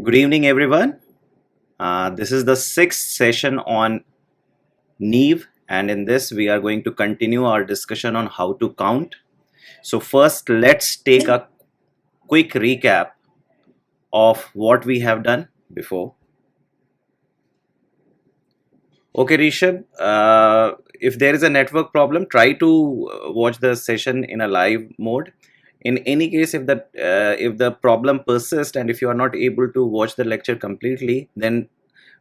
Good evening, everyone. This is the sixth session on Neve, and in this, we are going to continue our discussion on how to count. So, first, let's take a quick recap of what we have done before. Okay, Rishabh, if there is a network problem, try to watch the session in a live mode. In any case, if the problem persists and if you are not able to watch the lecture completely, then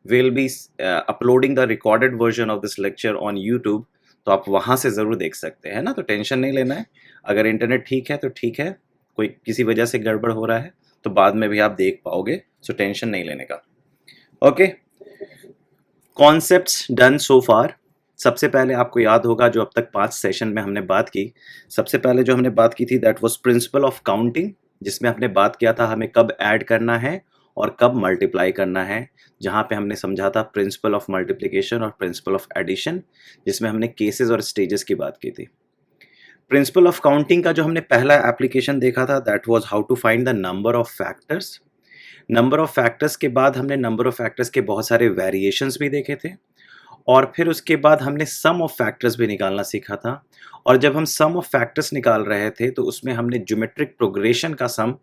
we'll be uploading the recorded version of this lecture on YouTube. तो आप वहाँ से ज़रूर देख सकते हैं ना, तो टेंशन नहीं लेना है. अगर इंटरनेट ठीक है तो ठीक है, कोई किसी वजह से गड़बड़ हो रहा है तो बाद में भी आप देख पाओगे, सो टेंशन नहीं लेने का. ओके, कॉन्सेप्ट्स डन सो फार. सबसे पहले आपको याद होगा जो अब तक 5 सेशन में हमने बात की. सबसे पहले जो हमने बात की थी that was principle of counting, जिसमें हमने बात किया था हमें कब ऐड करना है और कब मल्टीप्लाई करना है. जहाँ पे हमने समझा था प्रिंसिपल ऑफ मल्टीप्लिकेशन और प्रिंसिपल ऑफ एडिशन, जिसमें हमने केसेस और स्टेजेस की बात की थी. प्रिंसिपल ऑफ काउंटिंग का जो हमने पहला एप्लीकेशन देखा था that was how to find the number of factors. Number of factors के बाद हमने नंबर ऑफ फैक्टर्स के बहुत सारे वेरिएशंस भी देखे थे, और फिर उसके बाद हमने सम ऑफ फैक्टर्स भी निकालना सीखा था. और जब हम सम ऑफ फैक्टर्स निकाल रहे थे तो उसमें हमने ज्योमेट्रिक प्रोग्रेशन का सम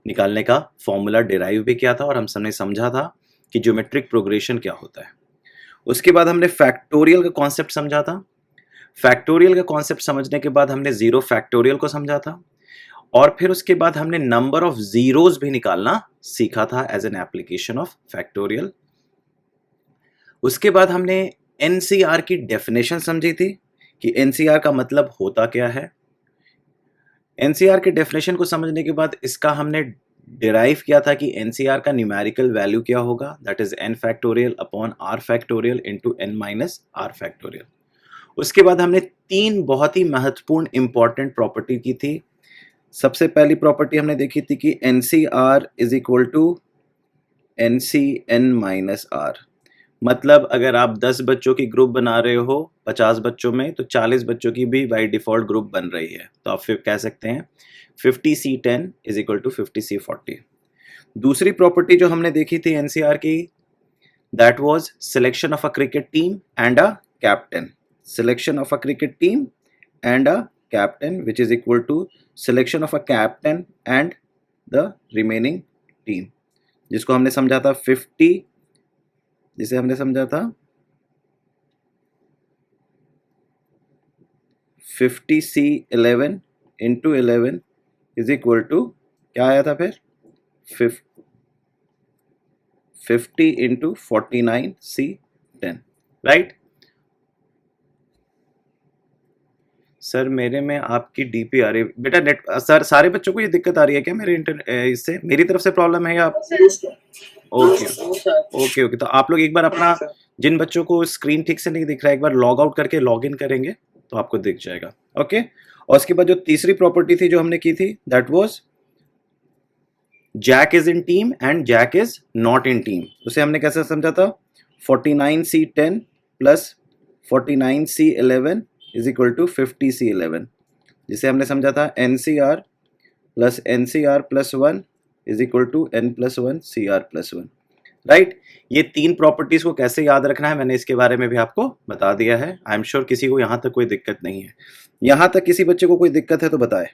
निकालने का फॉर्मूला डिराइव भी किया था, और हम सबने समझा था कि ज्योमेट्रिक प्रोग्रेशन क्या होता है. उसके बाद हमने फैक्टोरियल का कॉन्सेप्ट समझा था. फैक्टोरियल का कॉन्सेप्ट समझने के बाद हमने जीरो फैक्टोरियल को समझा था, और फिर उसके बाद हमने नंबर ऑफ जीरोस भी निकालना सीखा था as an application of factorial. उसके बाद हमने एनसीआर की डेफिनेशन समझी थी कि एनसीआर का मतलब होता क्या है. एनसीआर के डेफिनेशन को समझने के बाद इसका हमने डिराइव किया था कि एनसीआर का न्यूमेरिकल वैल्यू क्या होगा, that is N factorial upon R factorial into N minus R factorial. उसके बाद हमने 3 बहुत ही महत्वपूर्ण इंपॉर्टेंट प्रॉपर्टी की थी. सबसे पहली प्रॉपर्टी हमने देखी थी कि NCR is equal to NCN minus R. मतलब अगर आप 10 बच्चों की ग्रुप बना रहे हो 50 बच्चों में, तो 40 बच्चों की भी बाई डिफ़ॉल्ट ग्रुप बन रही है. तो आप फिर कह सकते हैं 50C10 is equal to 50C40. दूसरी प्रॉपर्टी जो हमने देखी थी एनसीआर की, that was selection of a cricket team and a captain. Selection of a cricket team and a captain which is equal to selection of a captain and the remaining team, जिसको हमने समझा था 50, जिसे हमने समझा था 50C11 into 11 is equal to क्या आया था फिर 50 इंटू 49C10. राइट सर, मेरे में आपकी डीपी आ रही है बेटा. नेट सर, सारे बच्चों को ये दिक्कत आ रही है क्या मेरे इससे? मेरी तरफ से प्रॉब्लम है या आप? ओके ओके ओके, तो आप लोग एक बार अपना, जिन बच्चों को स्क्रीन ठीक से नहीं दिख रहा है, एक बार लॉग आउट करके लॉग इन करेंगे तो आपको दिख जाएगा. ओके, और उसके बाद जो तीसरी प्रॉपर्टी थी जो हमने की थी that was Jack is in team and Jack is not in team. उसे हमने कैसे समझा था 49C10 plus 49C11 is equal to 50C11, जिसे हमने समझा था NCR plus NCR plus 1 is equal to N plus 1 CR plus 1. Right, ये 3 प्रॉपर्टीज को कैसे याद रखना है मैंने इसके बारे में भी आपको बता दिया है. आई एम श्योर किसी को यहाँ तक कोई दिक्कत नहीं है. यहाँ तक किसी बच्चे को कोई दिक्कत है तो बताए.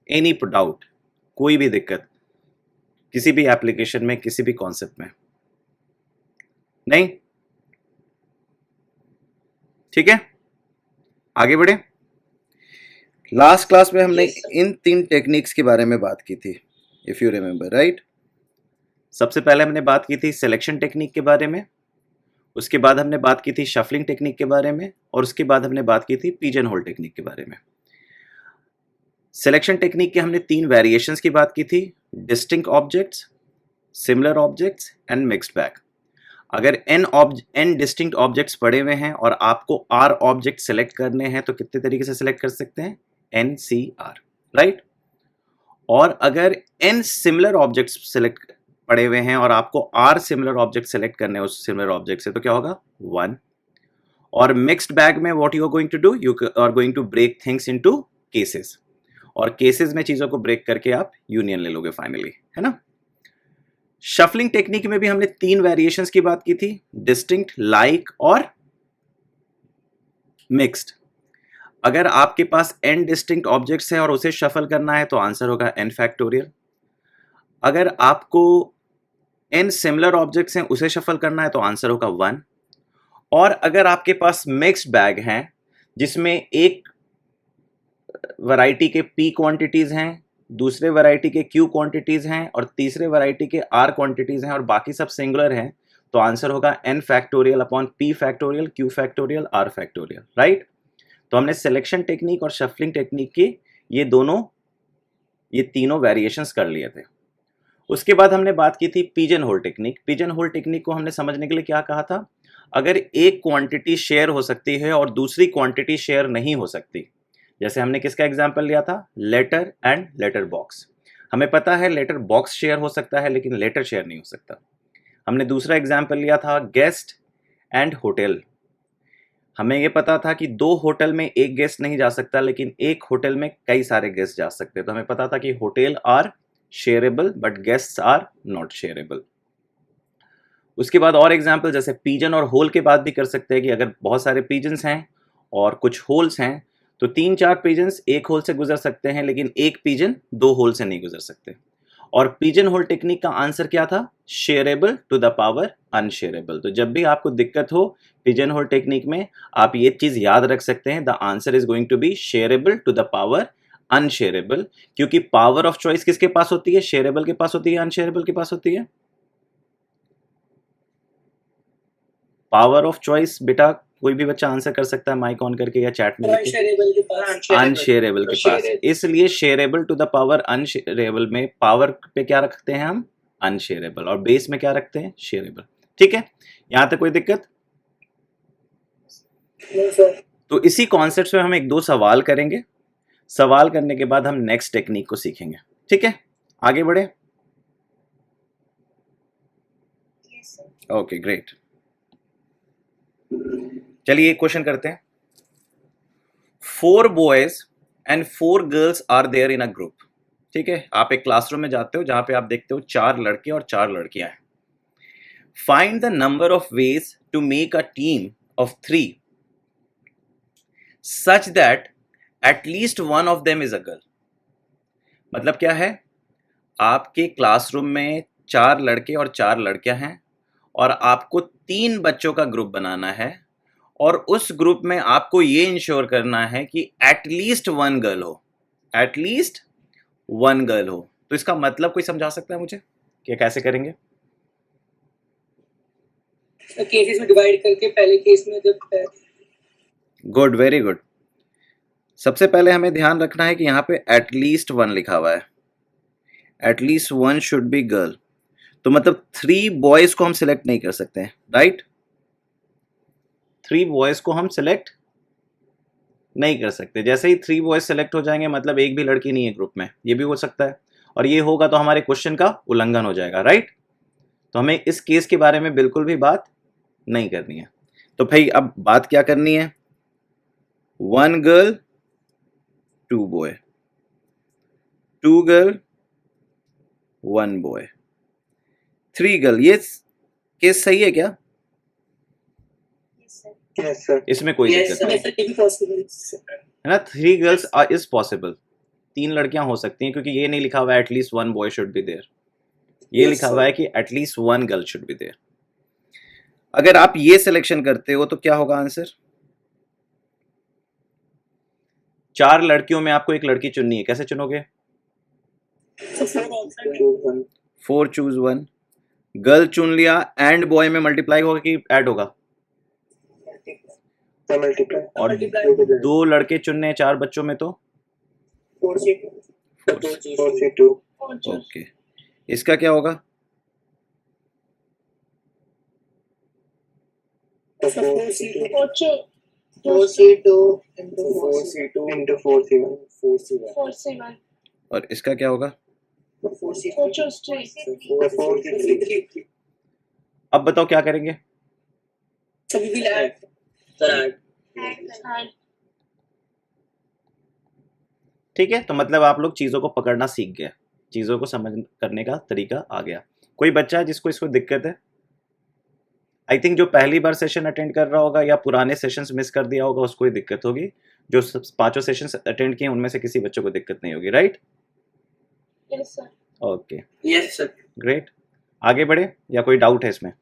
एनी डाउट, कोई भी दिक्कत किसी भी एप्लीकेशन में, किसी भी कॉन्सेप्ट में? नहीं, ठीक है, आगे बढ़े. लास्ट क्लास में हमने इन 3 टेक्निक्स के बारे में बात की थी, इफ यू रिमेंबर राइट. सबसे पहले हमने बात की थी सिलेक्शन टेक्निक के बारे में, उसके बाद हमने बात की थी शफलिंग टेक्निक के बारे में, और उसके बाद हमने बात की थी पिजन होल टेक्निक के बारे में. सिलेक्शन टेक्निक के हमने 3 वेरिएशंस की बात की थी, distinct objects, similar objects and mixed bag. अगर n डिस्टिंक्ट ऑब्जेक्ट्स पड़े हुए हैं और आपको r ऑब्जेक्ट सेलेक्ट करने हैं तो कितने तरीके से सेलेक्ट कर सकते हैं? NCR, right. और अगर n सिमिलर ऑब्जेक्ट्स सेलेक्ट पड़े हुए हैं और आपको r सिमिलर ऑब्जेक्ट सेलेक्ट करने हैं उस सिमिलर ऑब्जेक्ट से, तो क्या होगा? 1. और मिक्स्ड बैग में what you are going to do, you are going to break things into cases. और केसेस में चीजों को ब्रेक करके आप यूनियन ले लोगे फाइनली, है ना। शफलिंग टेक्निक में भी हमने 3 वेरिएशंस की बात की थी, डिस्टिंक्ट, लाइक और मिक्स्ड। अगर आपके पास n डिस्टिंक्ट ऑब्जेक्ट्स है और उसे शफल करना है तो आंसर होगा n फैक्टोरियल। अगर आपको n सिमिलर ऑब्जेक्ट्स हैं उसे शफल करना है तो आंसर होगा 1। और अगर आपके पास मिक्स्ड बैग है जिसमें एक वैरायटी के p क्वांटिटीज हैं, दूसरे वैरायटी के q क्वांटिटीज हैं और तीसरे वैरायटी के r क्वांटिटीज हैं और बाकी सब सिंगुलर हैं, तो आंसर होगा n factorial upon p factorial, q factorial, r factorial, right. तो हमने सिलेक्शन टेक्निक और शफलिंग टेक्निक के ये तीनों वेरिएशंस कर लिए थे। उसके बाद हमने बात की थी pigeon hole technique. Pigeon hole technique को हमने समझने के लिए क्या कहा था, अगर एक क्वांटिटी शेयर हो सकती है और दूसरी क्वांटिटी शेयर नहीं हो सकती, जैसे हमने किसका एग्जांपल लिया था, लेटर एंड लेटर बॉक्स। हमें पता है लेटर बॉक्स शेयर हो सकता है लेकिन लेटर शेयर नहीं हो सकता। हमने दूसरा एग्जांपल लिया था गेस्ट एंड होटल। हमें ये पता था कि 2 होटल में एक गेस्ट नहीं जा सकता लेकिन एक होटल में कई सारे गेस्ट जा सकते हैं। तो हमें पता था कि hotel are shareable but guests are not shareable. उसके बाद और एग्जांपल जैसे पिजन और होल के बाद भी कर सकते हैं कि अगर बहुत सारे पिजन्स हैं और कुछ होल्स हैं तो 3-4 पिजन्स एक होल से गुजर सकते हैं लेकिन एक पिजन 2 होल से नहीं गुजर सकते। और पिजन होल टेक्निक का आंसर क्या था, शेयरेबल टू द पावर अनशेयरेबल। तो जब भी आपको दिक्कत हो पिजन होल टेक्निक में आप ये चीज याद रख सकते हैं, the answer is going to be shareable to the power unshareable, क्योंकि पावर ऑफ चॉइस किसके पास होती है, शेयरेबल के पास होती है, अनशेयरेबल के पास होती है। पावर ऑफ चॉइस बेटा कोई भी बच्चा आंसर कर सकता है माइक ऑन करके या चैट में लिख के, अनशेयरेबल के पास। इसलिए शेयरेबल टू द पावर अनशेयरेबल में पावर पे क्या रखते हैं हम, अनशेयरेबल, और बेस में क्या रखते हैं, शेयरेबल। ठीक है, यहां तक कोई दिक्कत? तो इसी कॉन्सेप्ट में हम 1-2 सवाल करेंगे। सवाल करने के बाद हम नेक्स्ट टेक्निक को सीखेंगे। ठीक है, आगे बढ़े। ओके ग्रेट, चलिए एक क्वेश्चन करते हैं। 4 boys and 4 girls are there in a group. ठीक है, आप एक क्लासरूम में जाते हो जहां पे आप देखते हो 4 लड़के और 4 लड़कियां हैं। Find the number of ways to make a team of 3 such that at least one of them is a girl. मतलब क्या है, आपके क्लासरूम में 4 लड़के और 4 लड़कियां हैं और आपको 3 बच्चों का ग्रुप बनाना है और उस ग्रुप में आपको ये इंश्योर करना है कि एटलीस्ट 1 गर्ल हो, एटलीस्ट 1 गर्ल हो। तो इसका मतलब कोई समझा सकता है मुझे कि कैसे करेंगे? केसेस में डिवाइड करके पहले केस में जब गुड, वेरी गुड। सबसे पहले हमें ध्यान रखना है कि यहाँ पे एटलीस्ट 1 लिखा हुआ है, एटलीस्ट 1 शुड बी गर्ल। तो मतलब 3 बॉयज को हम सिलेक्ट नहीं कर सकते हैं, राइट। 3 बॉयज को हम सिलेक्ट नहीं कर सकते। जैसे ही 3 बॉयज सिलेक्ट हो जाएंगे मतलब एक भी लड़की नहीं है ग्रुप में, ये भी हो सकता है, और ये होगा तो हमारे क्वेश्चन का उल्लंघन हो जाएगा, राइट। तो हमें इस केस के बारे में बिल्कुल भी बात नहीं करनी है। तो भाई अब बात क्या करनी है, 1 girl 2 boy, 2 girl 1 boy, 3 girl. ये केस सही है क्या? Yes, sir. इसमें कोई दिक्कत नहीं है ना। 3 गर्ल्स इज पॉसिबल, 3 लड़कियां हो सकती हैं, क्योंकि ये नहीं लिखा हुआ है at least 1 boy should be there, ये Yes, लिखा sir. हुआ है कि at least 1 girl should be there. अगर आप ये सिलेक्शन करते हो तो क्या होगा आंसर? 4 लड़कियों में आपको एक लड़की चुननी है, कैसे चुनोगे? 4 चूज 1। गर्ल चुन लिया, एंड बॉय में मल्टीप्लाई होगा कि ऐड होगा? और 2 लड़के चुनने हैं 4 बच्चों में तो 4C2। ओके, इसका क्या होगा? 4C2 into 4C1। और इसका क्या होगा? 4C3। अब बताओ क्या करेंगे? सभी will add. Sir, add. ठीक है, तो मतलब आप लोग चीज़ों को पकड़ना सीख गए, चीज़ों को समझ करने का तरीका आ गया। कोई बच्चा जिसको इसको दिक्कत है? आई थिंक जो पहली बार सेशन अटेंड कर रहा होगा या पुराने सेशंस मिस कर दिया होगा उसको ही दिक्कत होगी। जो पांचों सेशंस अटेंड किए उनमें से किसी बच्चों को दिक्कत नहीं होगी, right? Yes sir. Okay, yes sir. Great. आगे बढ़े या कोई डाउट है इसमें?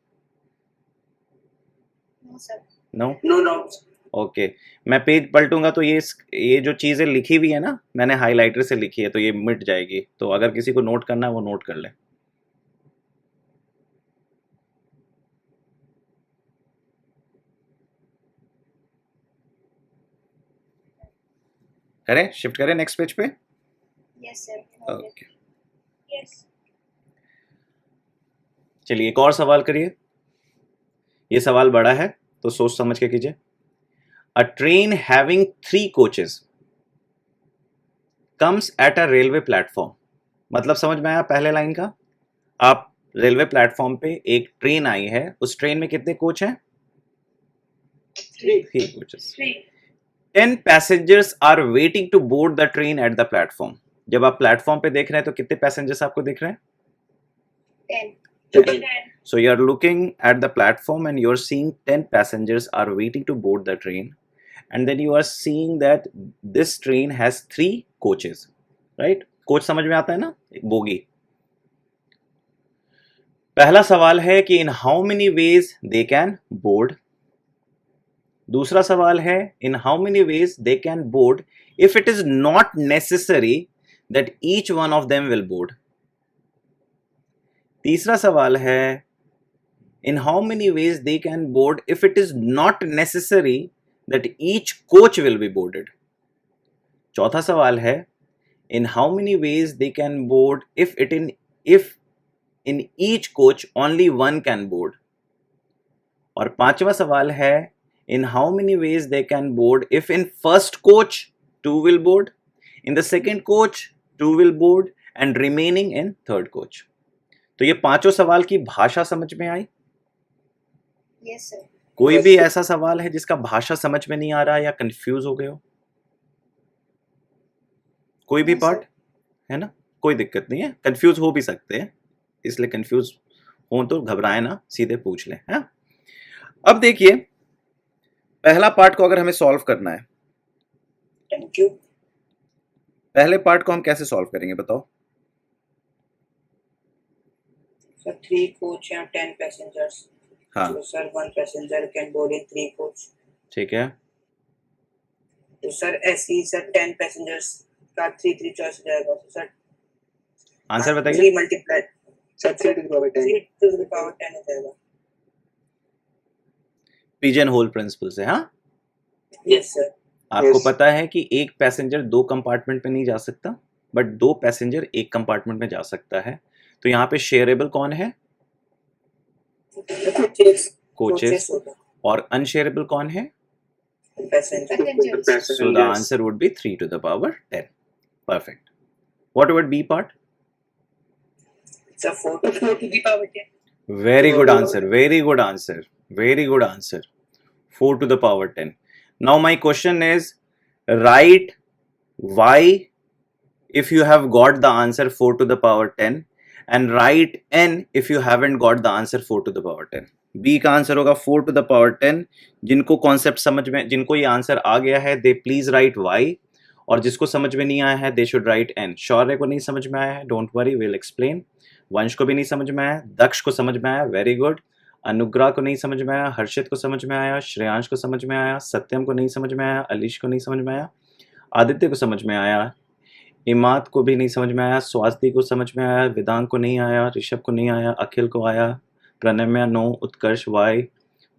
No sir. No? No doubt. Okay, मैं पेज पलटूंगा तो ये जो चीज़ें लिखी हुई है ना, मैंने हाइलाइटर से लिखी है तो ये मिट जाएगी, तो अगर किसी को नोट करना है वो नोट कर ले। करें, शिफ्ट करें नेक्स्ट पेज पे? Yes sir. Okay, yes. चलिए एक और सवाल करिए। ये सवाल बड़ा है तो सोच समझ के कीजिए। अ train having 3 coaches comes at a railway platform. मतलब समझ में आया पहले लाइन का? आप रेलवे प्लेटफॉर्म पे एक ट्रेन आई है, उस ट्रेन में कितने कोच हैं? 3 coaches. 10 passengers are waiting to board the train at the platform. जब आप प्लेटफॉर्म पे देख रहे हैं तो कितने पैसेंजर्स आपको दिख रहे हैं? 10. So you are looking at the platform and you're seeing 10 passengers are waiting to board the train, and then you are seeing that this train has 3 coaches, right? Coach समझ में आता है ना, एक बोगी। पहला सवाल है कि in how many ways they can board। दूसरा सवाल है in how many ways they can board if it is not necessary that each one of them will board। तीसरा सवाल है in how many ways they can board if it is not necessary that each coach will be boarded। चौथा सवाल है in how many ways they can board if in each coach only one can board। और पांचवा सवाल है in how many ways they can board if in first coach 2 will board, in the second coach 2 will board and remaining in third coach। तो ये पांचों सवाल की भाषा समझ में आई? Yes sir. कोई भी ऐसा सवाल है जिसका भाषा समझ में नहीं आ रहा या कंफ्यूज हो गए हो? कोई भी पार्ट है ना, कोई दिक्कत नहीं है, कंफ्यूज हो भी सकते हैं, इसलिए कंफ्यूज हो तो घबराए ना, सीधे पूछ लें। है अब देखिए पहला पार्ट को अगर हमें सॉल्व करना है, थैंक यू। पहले पार्ट को हम कैसे सॉल्व करेंगे बताओ? सर 3 कोच हैं 10 पैसेंजर्स। हाँ तो sir 1 passenger can board in 3 coach. ठीक है, तो सर ऐसे ही सर 10 पैसेंजर्स का 3 चॉइस हो जाएगा। तो सर आंसर बताइए। 3 multiply sir 3 to the power 10 हो जाएगा। पिजन होल प्रिंसिपल से। हाँ यस सर। आपको पता है कि एक पैसेंजर 2 कंपार्टमेंट में नहीं जा सकता, बट 2 पैसेंजर एक कंपार्टमेंट में जा सकता है। तो यहाँ पे शेयरेबल कौन है? कोचेस। और अनशेयरेबल कौन है? So the answer would be 3 to the power 10. Perfect. What about B part? Sir 4 to the power 10. Very good answer. Very good answer. Very good answer. 4 to the power 10. Now my question is, write why if you have got the answer 4 to the power 10 and write n if you haven't got the answer 4 to the power 10. B का answer होगा 4 to the power 10। जिनको concept समझ में, जिनको ये answer आ गया है दे please right y, और जिसको समझ में नहीं आया है दे शुड राइट n। शौर्य को नहीं समझ में आया है, डोंट वरी, विल एक्सप्लेन। वंश को भी नहीं समझ में आया, दक्ष को समझ में आया, वेरी गुड। अनुग्रह को नहीं समझ में आया, हर्षित को समझ में आया, श्रेयांश को समझ में आया, सत्यम को नहीं समझ में आया, अलीश को नहीं समझ में आया, आदित्य को समझ में आया, इमाद को भी नहीं समझ में आया, स्वाति को समझ में आया, वेदांत को नहीं आया, ऋषभ को नहीं आया, अखिल को आया, प्रणम्या नो, उत्कर्ष वाई,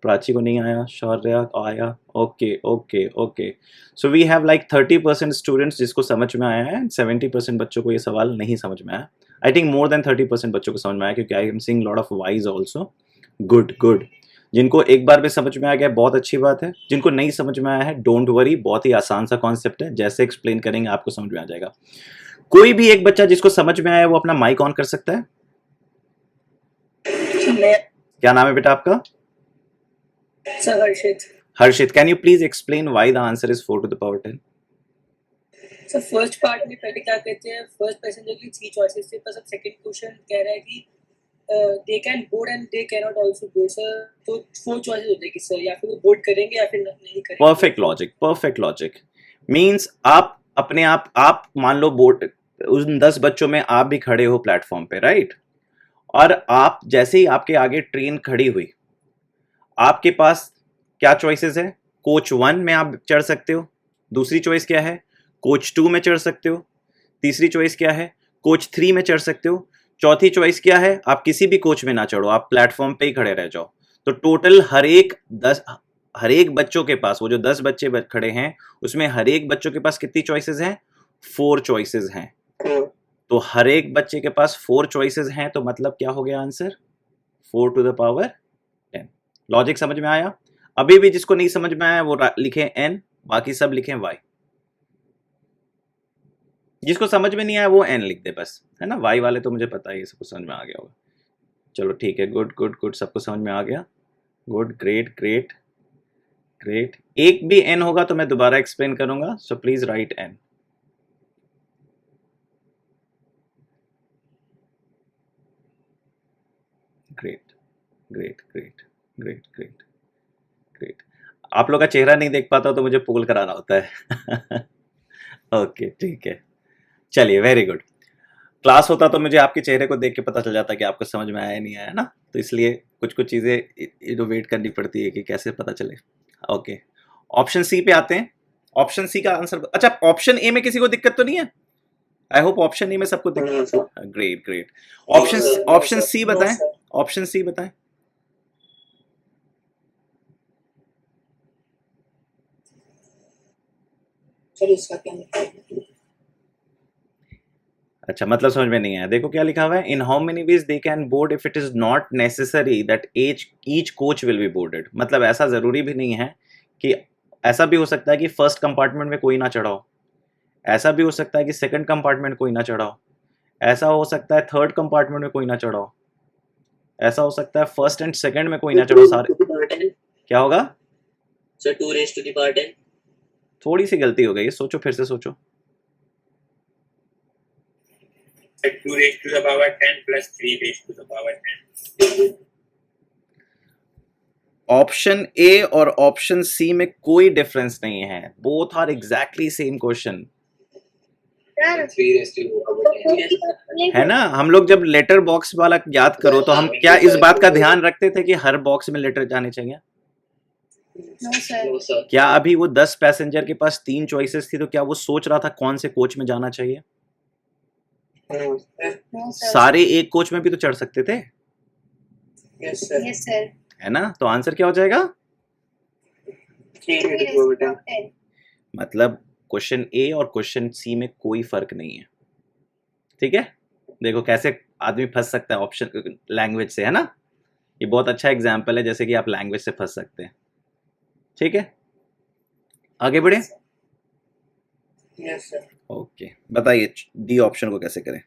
प्राची को नहीं आया, शौर्य आया। Okay okay okay, so we have like 30% students जिसको समझ में आया है, 70% बच्चों को ये सवाल नहीं समझ में आया। आई थिंक मोर देन 30% बच्चों को समझ में आया, क्योंकि I am seeing lot of wise also. Good good. जिनको एक बार में समझ में आ गया बहुत अच्छी बात है, जिनको नहीं समझ में आया है डोंट वरी, बहुत ही आसान सा कॉन्सेप्ट है, जैसे एक्सप्लेन करेंगे आपको समझ में आ जाएगा। कोई भी एक बच्चा जिसको समझ में आया वो अपना माइक ऑन कर सकता है। क्या नाम है बेटा आपका? Sir Harshit. Harshit, can you please explain why the answer is 4 to the power 10? Sir first part में पहले क्या कहते हैं, फर्स्ट पैसेंजर की 3 चॉइसेस थे, पर अब सेकंड क्वेश्चन कह रहा है कि they can board and they can not also board sir, तो 4 चॉइसेस होते हैं कि सर या फिर वो बोर्ड करेंगे या फिर नहीं करेंगे। परफेक्ट लॉजिक मीन्स आप अपने आप मान लो बोर्ड उन 10 बच्चों में आप भी खड़े हो प्लेटफॉर्म पे, राइट? और आप जैसे ही आपके आगे ट्रेन खड़ी हुई, आपके पास क्या चॉइसेस है? कोच 1 में आप चढ़ सकते हो, दूसरी चॉइस क्या है? कोच 2 में चढ़ सकते हो, तीसरी चॉइस क्या है? कोच 3 में चढ़ सकते हो, चौथी चॉइस क्या है? आप किसी भी कोच में ना चढ़ो, आप प्लेटफॉर्म पे ही खड़े रह जाओ। तो टोटल हर एक बच्चों के पास, वो जो 10 बच्चे खड़े हैं उसमें हर एक बच्चों के पास कितनी चॉइसेस हैं? 4 चॉइसेस हैं। तो हर एक बच्चे के पास 4 चॉइसेस हैं, तो मतलब क्या हो गया answer? 4 to the power 10। Logic समझ में आया? अभी भी जिसको नहीं समझ में आया वो लिखे n, बाकी सब लिखें y। जिसको समझ में नहीं आया वो n लिख दे बस, है ना? y वाले तो मुझे पता है, सबको समझ में आ गया होगा। चलो ठीक है, गुड गुड गुड, सबको समझ में आ गया। Good, great great great. एक भी n होगा तो मैं दोबारा एक्सप्लेन करूंगा, so please right n। Great great great great great great. आप लोग का चेहरा नहीं देख पाता तो मुझे पोल कराना होता है। ओके ठीक है, चलिए वेरी गुड। क्लास होता तो मुझे आपके चेहरे को देख के पता चल जाता कि आपको समझ में आया नहीं आया ना, तो इसलिए कुछ कुछ चीज़ें वेट करनी पड़ती है कि कैसे पता चले। ओके, ऑप्शन सी पे आते हैं। ऑप्शन सी का आंसर, अच्छा ऑप्शन ए में किसी को दिक्कत तो नहीं है? आई होप ऑप्शन ए में सबको दिक्कत। Great great. ऑप्शन सी बताएं, ऑप्शन सी बताएं। सर इसका क्या मतलब? अच्छा, मतलब समझ में नहीं आया। देखो क्या लिखा हुआ है, in how many ways they can board if it is not necessary that each coach will be boarded. मतलब ऐसा जरूरी भी नहीं है कि, ऐसा भी हो सकता है कि फर्स्ट कंपार्टमेंट में कोई ना चढ़ा हो, ऐसा भी हो सकता है कि सेकंड कंपार्टमेंट कोई ना चढ़ा हो, ऐसा हो सकता है थर्ड कंपार्टमेंट में कोई ना चढ़ा हो, ऐसा हो सकता है फर्स्ट एंड सेकंड में कोई ना चढ़ो। सारे क्या होगा sir? 2 raised to the power 10। थोड़ी सी गलती हो गई, सोचो फिर से सोचो। 2 raised to the power 10 plus 3 raised to the power 10। Option A और ऑप्शन सी में कोई डिफरेंस नहीं है, both are exactly same question, 3 raised to the power 10 है ना? हम लोग जब लेटर बॉक्स वाला याद करो तो हम क्या इस बात का ध्यान रखते थे कि हर बॉक्स में लेटर जाने चाहिए? No sir. No, sir। क्या अभी वो 10 पैसेंजर के पास 3 चॉइसेस थी तो क्या वो सोच रहा था कौन से कोच में जाना चाहिए? No sir. सारे एक कोच में भी तो चढ़ सकते थे, यस सर। Yes sir. है ना? तो आंसर क्या हो जाएगा? 3 to the power 10। मतलब क्वेश्चन ए और क्वेश्चन सी में कोई फर्क नहीं है, ठीक है? देखो कैसे आदमी फंस सकता है ऑप्शन लैंग्वेज से, है ना? ये बहुत अच्छा एग्जाम्पल है जैसे कि आप लैंग्वेज से फंस सकते हैं, ठीक है? आगे बढ़े। Yes sir. ओके, बताइए डी ऑप्शन को कैसे करें।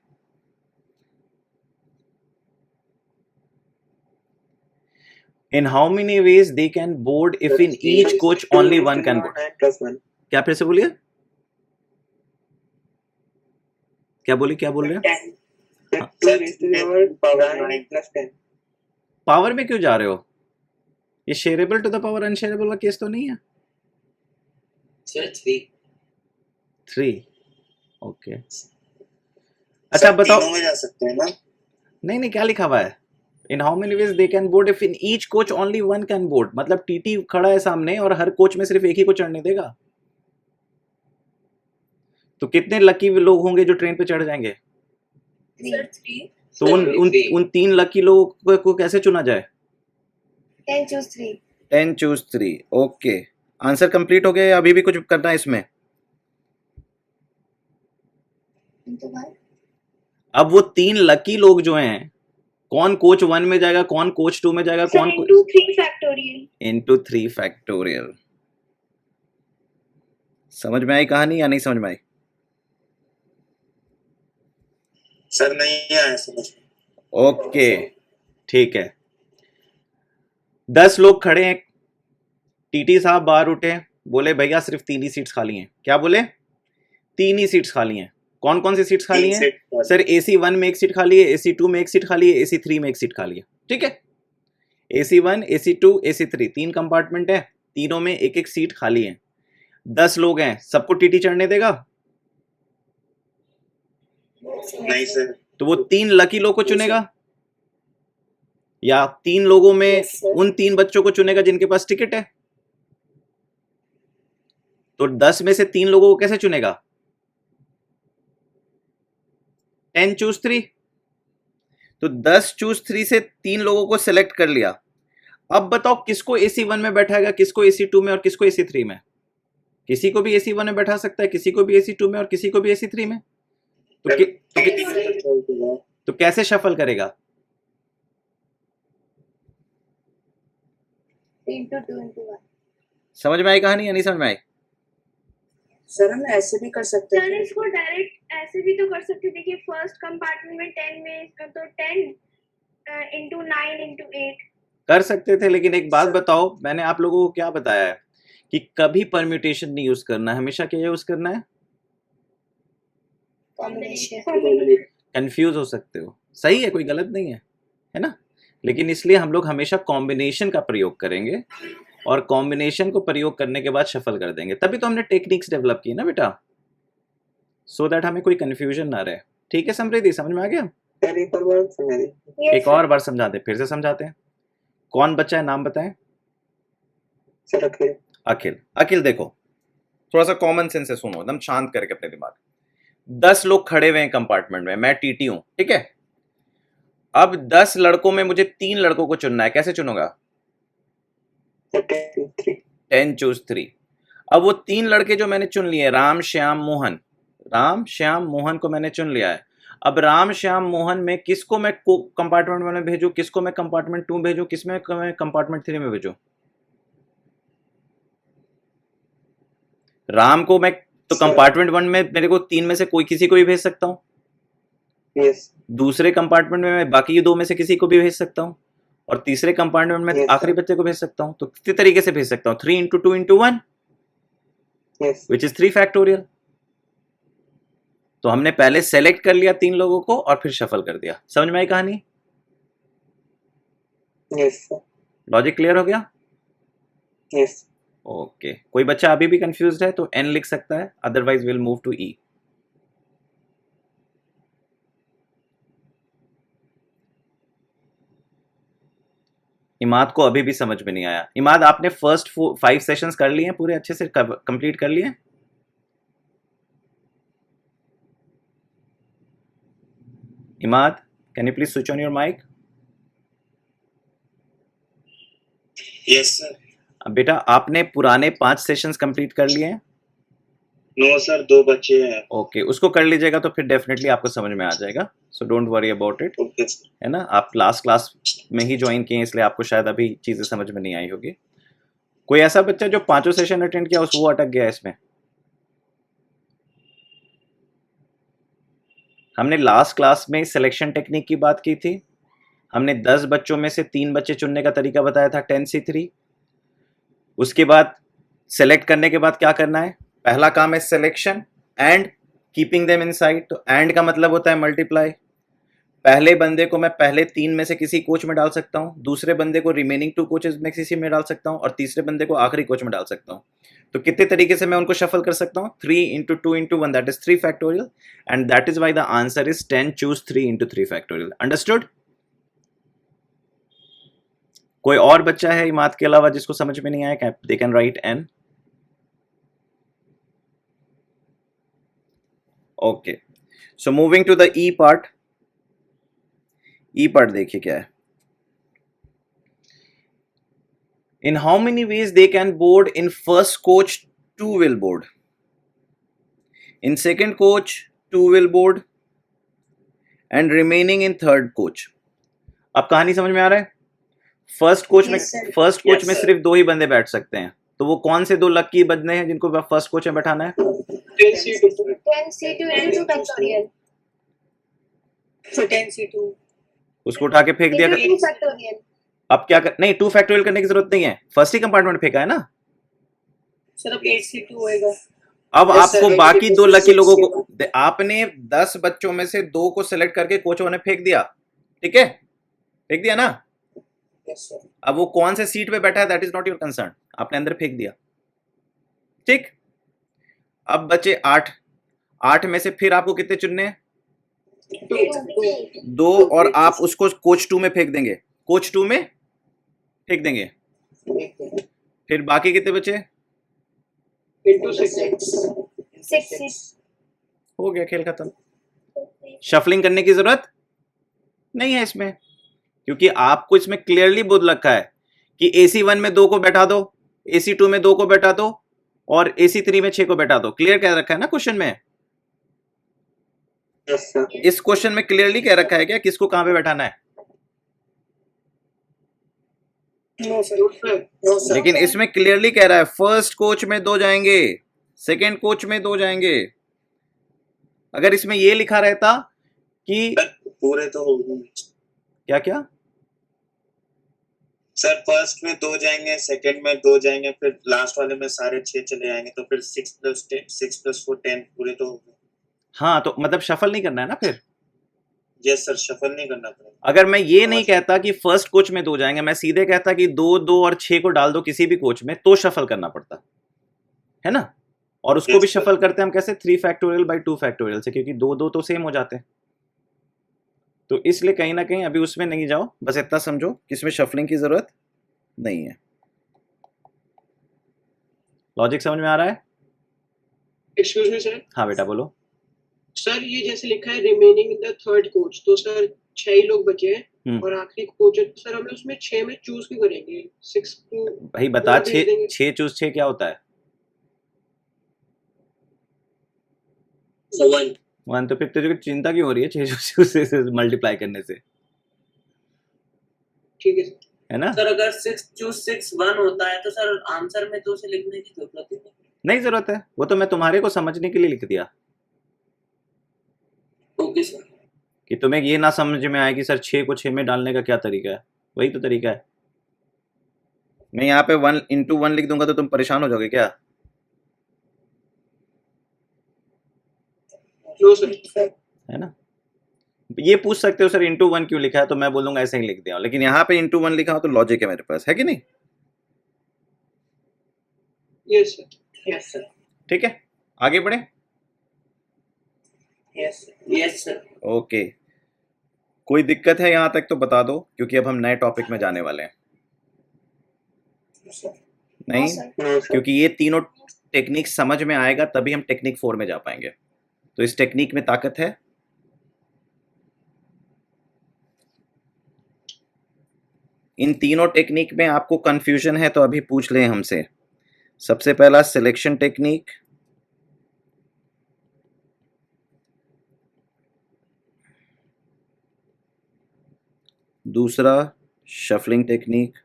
In how many ways they can board if in each coach only one can board. Plus 1। क्या फिर से बोलिए, क्या बोल रहे हैं? 10 raised to the power 9 plus 10। Power में क्यों जा रहे हो? ये शेयरेबल टू द पावर अनशेयरेबल का केस तो नहीं है? सर 3। 3, ओके। अच्छा बताओ, तीनों में जा सकते हैं ना? नहीं क्या लिखा हुआ है? In how many ways they can board if in each coach only one can board, मतलब टीटी खड़ा है सामने और हर कोच में सिर्फ एक ही को चढ़ने देगा। तो कितने लकी लोग होंगे जो ट्रेन पे चढ़ जाएंगे? सर 3। तो उन 3 लकी लोगों को कैसे चुना जाए? 10 choose 3। 10 choose 3, okay. Answer complete हो गया या अभी भी कुछ करना है इसमें? अब वो 3 लकी लोग जो हैं, कौन कोच 1 में जाएगा, कौन कोच 2 में जाएगा, कौन into 3 factorial। Into 3 factorial. समझ में आई कहानी या नहीं समझ में आई? सर नहीं आया समझ। ओके ठीक है। 10 लोग खड़े हैं, टीटी साहब बाहर उठे, बोले भैया सिर्फ 3 ही सीट्स खाली हैं। क्या बोले? 3 ही सीट्स खाली हैं। कौन कौन सी सीट्स खाली तीन हैं? सेट खाली। सर AC1 में एक सीट खाली है, AC2 में एक सीट खाली है, AC3 में एक सीट खाली है। ठीक है, AC1, AC2, AC3 3 कंपार्टमेंट है, तीनों में एक एक सीट खाली है। 10 लोग हैं, सबको टीटी चढ़ने देगा? नहीं सर। तो वो 3 लकी लोग को चुनेगा, या 3 लोगों में Yes, sir. उन 3 बच्चों को चुनेगा जिनके पास टिकट है। तो 10 में से 3 लोगों को कैसे चुनेगा? 10 चूज 3। तो 10 चूज 3 से 3 लोगों को सिलेक्ट कर लिया। अब बताओ किसको AC1 में बैठाएगा, किसको AC2 में और किसको AC3 में? किसी को भी AC1 में बैठा सकता है, किसी को भी AC2 में और किसी को भी AC3 में। तो कैसे शफल करेगा? 3 to 2 into 1. समझ में आई कहानी या नहीं समझ में आई? सर हम ऐसे भी कर सकते सर हैं। इसको डायरेक्ट ऐसे भी तो कर सकते हैं। देखिए फर्स्ट कंपार्टमेंट में 10 में तो 10 into 9 into 8. कर सकते थे, लेकिन एक बात सर- बताओ, मैंने आप लोगों को क्या बताया है कि कभी परम्यूटेशन नहीं यूज करना है, हमेशा क्या यूज करना है? कॉम्बिनेशन। कंफ्यूज हो सकते हो, सही है, कोई गलत नहीं है ना? लेकिन इसलिए हम लोग हमेशा कॉम्बिनेशन का प्रयोग करेंगे और कॉम्बिनेशन को प्रयोग करने के बाद शफल कर देंगे। तभी तो हमने टेक्निक्स डेवलप की ना बेटा, सो दैट हमें कोई कंफ्यूजन ना रहे। ठीक है समृद्धि, समझ में आ गया? सर एक और बार समझा दीजिए। Yes, एक और बार समझा दे, फिर से समझाते हैं। कौन बच्चा है, नाम बताएं। सर अखिल। अखिल। अखिल देखो, थोड़ा सा कॉमन सेंस से सुनो, एकदम शांत करके अपने दिमाग। 10 लोग खड़े हुए हैं कंपार्टमेंट में, मैं टीटी हूं, ठीक है? अब 10 लड़कों में मुझे 3 लड़कों को चुनना है, कैसे चुनूंगा? 10 चूज 3। अब वो 3 लड़के जो मैंने चुन लिए, राम श्याम मोहन, राम श्याम मोहन को मैंने चुन लिया है। अब राम श्याम मोहन में किसको मैं कंपार्टमेंट में भेजूं, किसको मैं कंपार्टमेंट 2 भेजूं, किसमें मैं कंपार्टमेंट 3 में भेजूं? राम को मैं तो कंपार्टमेंट 1 में मेरे को 3 में से कोई किसी को भी भेज सकता हूं। यस। दूसरे कंपार्टमेंट में मैं बाकी 2 में से किसी को भी भेज सकता हूं, और तीसरे कंपार्टमेंट में Yes, आखिरी sir. बच्चे को भेज सकता हूं। तो कितने तरीके से भेज सकता हूं? 3 into 2 into 1 yes. Which is 3 factorial. तो हमने पहले सेलेक्ट कर लिया 3 लोगों को और फिर शफल कर दिया। समझ में आई कहानी? Yes sir. लॉजिक क्लियर हो गया? यस। ओके, कोई बच्चा अभी भी कंफ्यूज्ड है तो एन लिख सकता है, अदरवाइज विल मूव टू ई। इमाद को अभी भी समझ में नहीं आया। इमाद, आपने फर्स्ट 5 सेशंस कर लिए हैं पूरे अच्छे से, कंप्लीट कर लिए? Imad, can you please switch on your mic? Yes sir. बेटा, आपने पुराने 5 सेशंस कंप्लीट कर लिए हैं? नो सर, 2 बच्चे हैं। ओके, उसको कर लीजिएगा तो फिर डेफिनेटली आपको समझ में आ जाएगा, so don't worry about it, okay sir. है ना? आप लास्ट क्लास में ही ज्वाइन किए इसलिए आपको शायद अभी चीजें समझ में नहीं आई होगी। कोई ऐसा बच्चा जो 5 सेशन अटेंड किया वो अटक गया इसमें? हमने लास्ट क्लास में सिलेक्शन टेक्निक की बात की थी। हमने 10 बच्चों में से 3 बच्चे चुनने का तरीका बताया था, 10C3। उसके बाद सेलेक्ट करने के बाद क्या करना है? पहला काम है selection and keeping them inside. तो एंड का मतलब होता है मल्टीप्लाई। पहले बंदे को मैं पहले 3 में से किसी कोच में डाल सकता हूँ, दूसरे बंदे को रिमेनिंग 2 कोचेस में किसी में डाल सकता हूँ, और तीसरे बंदे को आखिरी कोच में डाल सकता हूँ। तो कितने तरीके से मैं उनको शफल कर सकता हूँ? 3 into 2 into 1, that is 3 factorial, and that is why the answer is 10 choose 3 into 3 factorial. Understood? कोई और बच्चा है इमाद के अलावा जिसको समझ में नहीं आया? They can write N. Okay, so moving to the E part. E part देखिए क्या है। In how many ways they can board in first coach 2 will board, in second coach 2 will board, and remaining in third coach। अब कहानी समझ में आ रहा है? First coach में, Yes, sir. First coach Yes, में sir. सिर्फ 2 ही बंदे बैठ सकते हैं। तो वो कौन से 2 लकी बंदे हैं जिनको फर्स्ट कोच में बैठाना है? 10C2 into 2 factorial. So 10C2. उसको उठा के फेंक दिया। Into 2 factorial. अब क्या नहीं, 2 फैक्टोरियल करने की जरूरत नहीं है, फर्स्ट ही कंपार्टमेंट फेंका है ना। सर अब 8C2 होएगा। अब Yes, sir. आपको Very बाकी good. दो लकी लोगों Six, को आपने 10 बच्चों में से 2 को सिलेक्ट करके कोचों ने फेंक दिया, ठीक है, फेंक दिया ना। Yes, sir. अब वो कौन से सीट पे बैठा है that is not your concern, आपने अंदर फेंक दिया, ठीक। अब बचे 8, 8 में से फिर आपको कितने चुनने हैं? Two. 2, और आप उसको कोच 2 में फेंक देंगे, कोच 2 में फेंक देंगे। फिर बाकी कितने बचे? Into six. Six. हो गया, खेल खत्म। शफलिंग करने की जरूरत नहीं है इसमें, क्योंकि आपको इसमें क्लियरली बोल रखा है कि AC1 में 2 को बैठा दो, AC2 में 2 को बैठा दो और AC3 में 6 को बैठा दो। क्लियर कह रखा है ना क्वेश्चन में? Yes, sir. इस क्वेश्चन में क्लियरली कह रखा है क्या किसको कहां पे बैठाना है? No, sir. No, sir. लेकिन इसमें क्लियरली कह रहा है फर्स्ट कोच में 2 जाएंगे, सेकेंड कोच में 2 जाएंगे। अगर इसमें ये लिखा रहता कि पूरे तो हो गए क्या क्या सर, फर्स्ट में 2 जाएंगे, सेकंड में 2 जाएंगे, फिर लास्ट वाले में सारे 6 चले आएंगे, तो फिर 6 + 4 10 पूरे तो हो गए। हाँ, तो मतलब शफल नहीं करना है ना फिर। यस सर, शफल नहीं करना पड़ेगा। अगर मैं ये नहीं कहता कि फर्स्ट कोच में 2 जाएंगे, मैं सीधे कहता कि 2 2 और 6 को डाल दो किसी भी कोच में, तो शफल करना पड़ता है ना। और उसको भी Yes, sir. शफल करते हैं हम कैसे, 3 फैक्टोरियल बाई 2 फैक्टोरियल से, क्योंकि 2 2 तो सेम हो जाते हैं। तो इसलिए कहीं ना कहीं अभी उसमें नहीं जाओ, बस इतना समझो कि इसमें शफलिंग की जरूरत नहीं है। लॉजिक समझ में आ रहा है? Excuse me sir. हाँ बेटा बोलो। सर ये जैसे लिखा है remaining in the third coach, तो सर 6 ही लोग बचे हैं और आखिरी कोच है, तो सर हमें उसमें 6 में चूज क्यों करेंगे? 6 को भाई बता, वो भेज देंगे। 6 चूज 6 क्या होता है? 1 तो फिर तुझे चिंता क्यों हो रही है 6 चूज से मल्टीप्लाई करने से, ठीक है सर। है ना। सर अगर 6 चूज 6 1 होता है तो सर आंसर में तो उसे लिखने की जरूरत ही नहीं जरूरत है, वो तो मैं तुम्हारे को समझने के लिए लिख दिया ओके सर। कि तुम्हें ये ना समझ में आए कि सर 6 को 6 में डालने का क्या तरीका है, वही तो तरीका है। मैं यहाँ पे 1 into 1 लिख दूंगा तो तुम परेशान हो जाओगे क्या? No sir. है ना। ये पूछ सकते हो सर इंटू 1 क्यों लिखा है, तो मैं बोलूंगा ऐसे ही लिख दिया, लेकिन यहाँ पे इंटू 1 लिखा हो तो लॉजिक है मेरे पास, है कि नहीं? Yes sir. Yes, sir. ठीक है, आगे बढ़े। Yes, sir. Yes sir. Okay, कोई दिक्कत है यहाँ तक तो बता दो, क्योंकि अब हम नए टॉपिक में जाने वाले हैं। नहीं, No, sir. क्योंकि ये तीनों टेक्निक समझ में आएगा तभी हम टेक्निक 4 में जा पाएंगे। तो इस टेक्निक में ताकत है। इन तीनों टेक्निक में आपको कंफ्यूजन है तो अभी पूछ लें हमसे। सबसे पहला सिलेक्शन टेक्निक, दूसरा शफलिंग टेक्निक,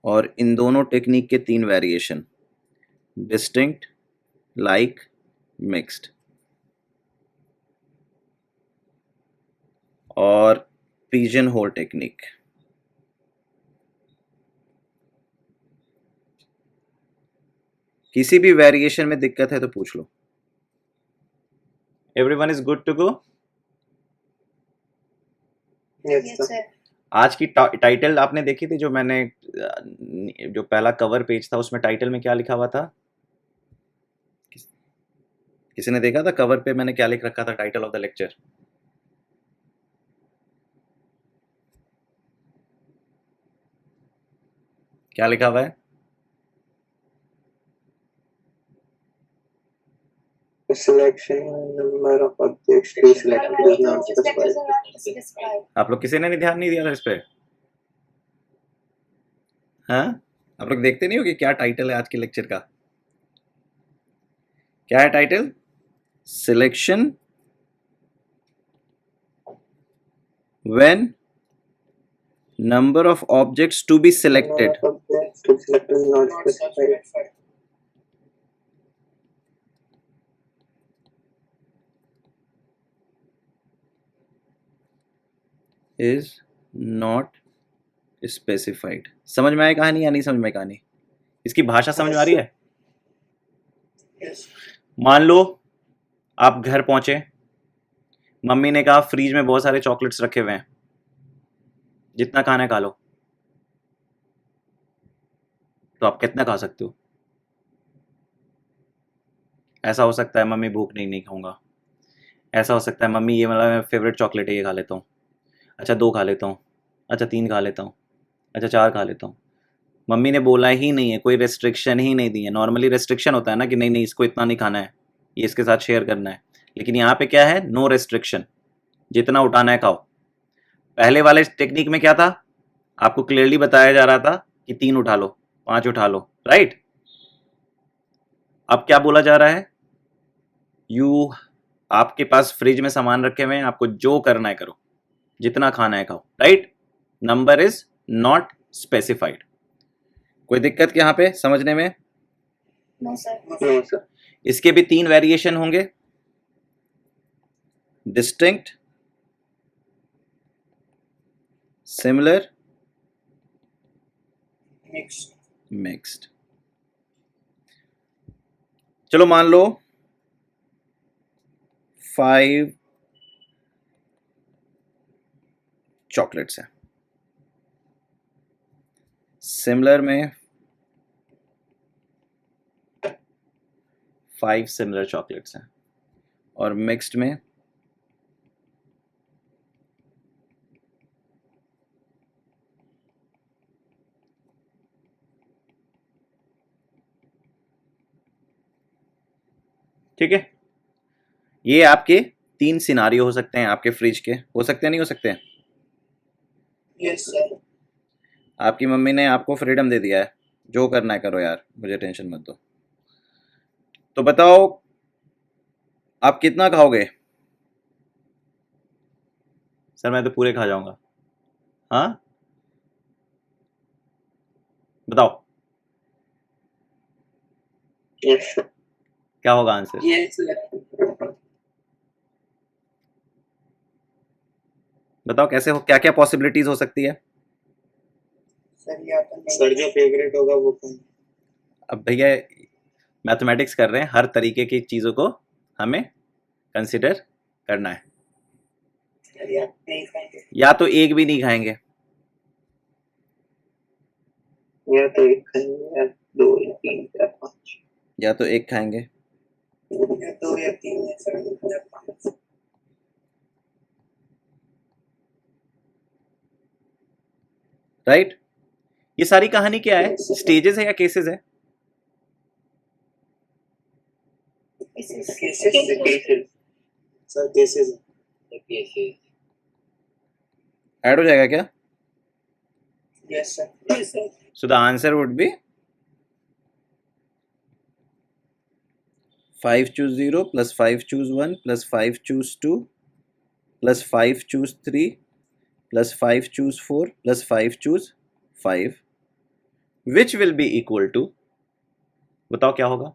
और इन दोनों टेक्निक के 3 वेरिएशन, डिस्टिंक्ट, लाइक, मिक्स्ड, और पिजन होल टेक्निक। किसी भी वेरिएशन में दिक्कत है तो पूछ लो। Everyone is good to go? Yes, sir. आज की टाइटल आपने देखी थी जो मैंने, जो पहला कवर पेज था उसमें टाइटल में क्या लिखा हुआ था? किसी ने देखा था कवर पे मैंने क्या लिख रखा था टाइटल ऑफ द लेक्चर? क्या लिखा हुआ है? Selection number of objects to select is not specified. आप लोग किसी ने नहीं ध्यान नहीं दिया था इस पे? हाँ, आप लोग देखते नहीं हो कि क्या टाइटल है आज के लेक्चर का? क्या है title? Selection when number of objects to be selected Objects to select is not specified. is not specified. समझ में आई कहानी या नहीं समझ में आई कहानी? इसकी भाषा समझ में आ रही है? Yes. मान लो आप घर पहुंचे, मम्मी ने कहा फ्रिज में बहुत सारे चॉकलेट्स रखे हुए हैं, जितना खाना है खा लो। तो आप कितना खा सकते हो? ऐसा हो सकता है मम्मी भूख नहीं खाऊंगा। ऐसा हो सकता है मम्मी ये मेरा फेवरेट चॉकलेट है, ये खा लेता हूँ। अच्छा 2 खा लेता हूँ। अच्छा 3 खा लेता हूँ। अच्छा 4 खा लेता हूँ। मम्मी ने बोला ही नहीं है, कोई रेस्ट्रिक्शन ही नहीं दी है। नॉर्मली रेस्ट्रिक्शन होता है ना कि नहीं इसको इतना नहीं खाना है, ये इसके साथ शेयर करना है। लेकिन यहाँ पे क्या है? नो रेस्ट्रिक्शन, जितना उठाना है खाओ। पहले वाले टेक्निक में क्या था? आपको क्लियरली बताया जा रहा था कि 3 उठा लो, 5 उठा लो, राइट? अब क्या बोला जा रहा है? आपके पास फ्रिज में सामान रखे हुए हैं, आपको जो करना है करो, जितना खाना है खाओ, right? Number is not specified. कोई दिक्कत क्या यहाँ पे समझने में? No sir. No sir. इसके भी 3 वेरिएशन होंगे, डिस्टिंक्ट, सिमिलर, Mixed. मिक्स्ड। चलो मान लो 5 चॉकलेट्स हैं, सिमिलर में 5 सिमिलर चॉकलेट्स हैं, और मिक्स्ड में ठीक है। ये आपके 3 सिनारियो हो सकते हैं, आपके फ्रिज के हो सकते हैं, नहीं हो सकते हैं? Yes, sir. आपकी मम्मी ने आपको फ्रीडम दे दिया है, जो करना है करो यार, मुझे टेंशन मत दो। तो बताओ आप कितना खाओगे? सर मैं तो पूरे खा जाऊंगा। हाँ बताओ Yes, sir. क्या होगा आंसर? Yes, sir. बताओ कैसे हो, क्या क्या पॉसिबिलिटीज हो सकती है? Sir, या तो नहीं। सर जो फेवरेट होगा वो खाएंगे। अब भैया मैथमेटिक्स कर रहे हैं, हर तरीके की चीज़ों को हमें कंसिडर करना है। Sir, या तो नहीं खाएंगे। या तो एक भी नहीं खाएंगे, या तो 1 खाएंगे, या 2 या 3 या 5। या तो एक खाएंगे, या 2 या 3 या 4 या 5। राइट? ये सारी कहानी क्या है? स्टेजेस है या केसेस है? Cases. सर केसेस ऐड हो जाएगा क्या? Yes, sir. Yes, sir. So the answer would be 5 choose 0 plus 5 choose 1 plus 5 choose 2 plus 5 choose 3 plus 5 choose 4 plus 5 choose 5 which will be equal to, बताओ क्या होगा?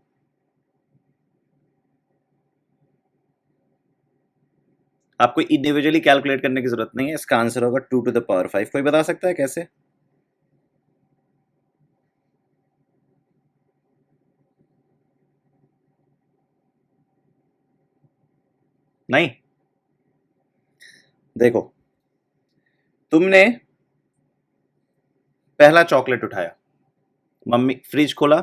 आपको इंडिविजुअली कैलकुलेट करने की जरूरत नहीं है, इसका आंसर होगा 2 to the power 5। कोई बता सकता है कैसे? नहीं? देखो, तुमने पहला चॉकलेट उठाया, मम्मी फ्रिज खोला,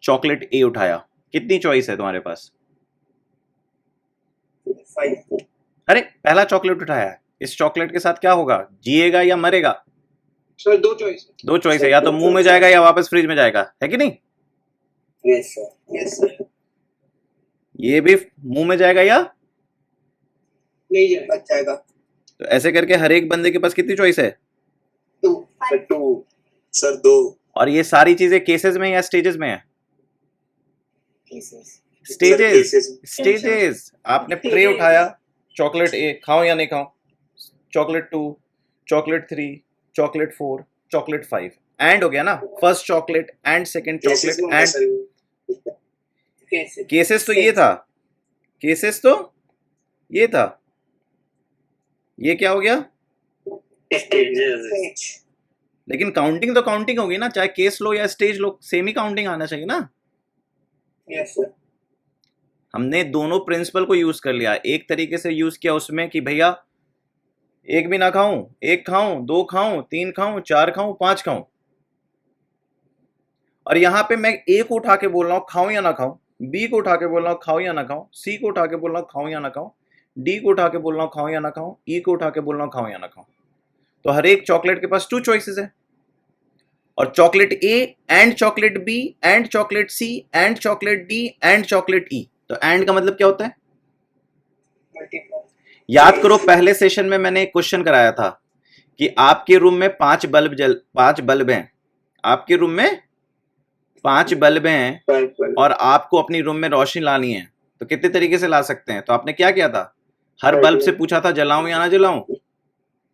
चॉकलेट ए उठाया, कितनी चॉइस है तुम्हारे पास? 5. अरे पहला चॉकलेट उठाया है, इस चॉकलेट के साथ क्या होगा? जिएगा या मरेगा? Sir 2 choice. 2 चॉइस है, या तो मुंह में जाएगा या वापस फ्रिज में जाएगा, है कि नहीं? Yes, sir. Yes, sir. ये भी मुंह में जाएगा या नहीं जाएगा। बच जाएगा। तो ऐसे करके हर एक बंदे के पास कितनी चॉइस है? 2. सर 2। सर 2। और ये सारी चीजें केसेस में या स्टेजेस में है? Cases. स्टेजेस। आपने ट्रे उठाया, चॉकलेट ए, खाओ या नहीं खाओ, chocolate 2, chocolate 3, chocolate 4, chocolate 5, and हो गया ना, first chocolate and second chocolate and. Cases. Cases तो ये था, केसेस तो ये था, ये क्या हो गया? स्टेजेस। Stage. लेकिन काउंटिंग तो काउंटिंग होगी ना, चाहे केस लो या स्टेज लो, सेम ही काउंटिंग आना चाहिए ना। Yes sir. हमने दोनों प्रिंसिपल को यूज कर लिया, एक तरीके से यूज किया उसमें कि भैया एक भी ना खाऊं, एक खाऊं, दो खाऊं, तीन खाऊं, चार खाऊं, पांच खाऊं। और यहां पे मैं ए को उठा के बोल रहा हूं खाऊं या ना खाऊं, बी को उठा के बोल रहा हूं खाऊं या ना खाऊं, सी को उठा के बोल रहा हूं खाऊं या ना खाऊं, डी को उठा के बोल रहा हूं खाऊं या ना खाऊं, ई को उठा के बोल रहा हूं खाऊं या ना खाऊं। तो हर एक चॉकलेट के पास 2 चॉइसेस है, और chocolate A and chocolate B and chocolate C and chocolate D and chocolate E. तो एंड का मतलब क्या होता है? मल्टीप्लाई। याद करो पहले सेशन में मैंने एक क्वेश्चन कराया था कि आपके रूम में 5 बल्ब हैं, आपके रूम में 5 बल्ब हैं और आपको अपनी रूम में रोशनी लानी है, तो कितने तरीके से ला सकते हैं? तो आपने क्या किया था, हर बल्ब से पूछा था जलाऊं या ना जलाऊं,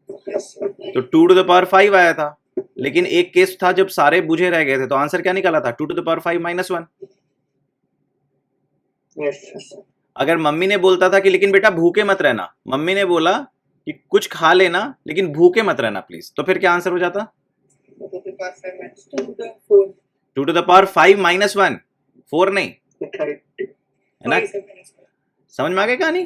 तो 2 to the power 5 आया था। लेकिन एक केस था जब सारे बुझे रह गए थे, तो आंसर क्या निकाला था? 2 to the power 5 minus 1। Yes. अगर मम्मी ने बोलता था कि लेकिन बेटा भूखे मत रहना, मम्मी ने बोला कि कुछ खा लेना लेकिन भूखे मत रहना प्लीज, तो फिर क्या आंसर हो जाता? 2 to the 4 2 to the power 5 minus 1, 4 नहीं है ना? समझ में आ गया कहानी?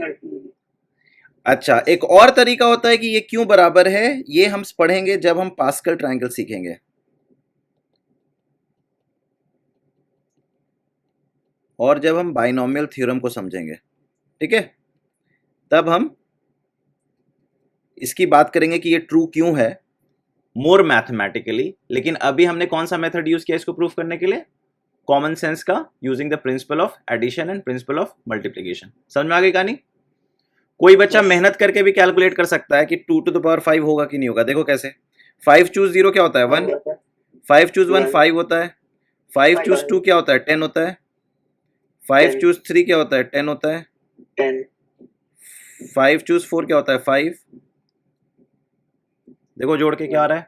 अच्छा, एक और तरीका होता है कि ये क्यों बराबर है, ये हम पढ़ेंगे जब हम पास्कल ट्रायंगल सीखेंगे, और जब हम बाइनोमियल थ्योरम को समझेंगे, ठीक है, तब हम इसकी बात करेंगे कि ये ट्रू क्यों है मोर मैथमेटिकली। लेकिन अभी हमने कौन सा मेथड यूज किया इसको प्रूफ करने के लिए? कॉमन सेंस का, using the principle of addition and principle of multiplication. समझ में आ गई कहानी? कोई बच्चा मेहनत करके भी कैलकुलेट कर सकता है कि 2 to the power 5 होगा कि नहीं होगा। देखो कैसे, 5 चूज 0 क्या होता है? 1, 5 चूज 1 5 होता है, 5 चूज 2 क्या होता है? 10 होता है, 5 चूज 3 क्या होता है? 10 होता है, 5 चूज 4 क्या होता है? 5। देखो जोड़ के क्या आ रहा है,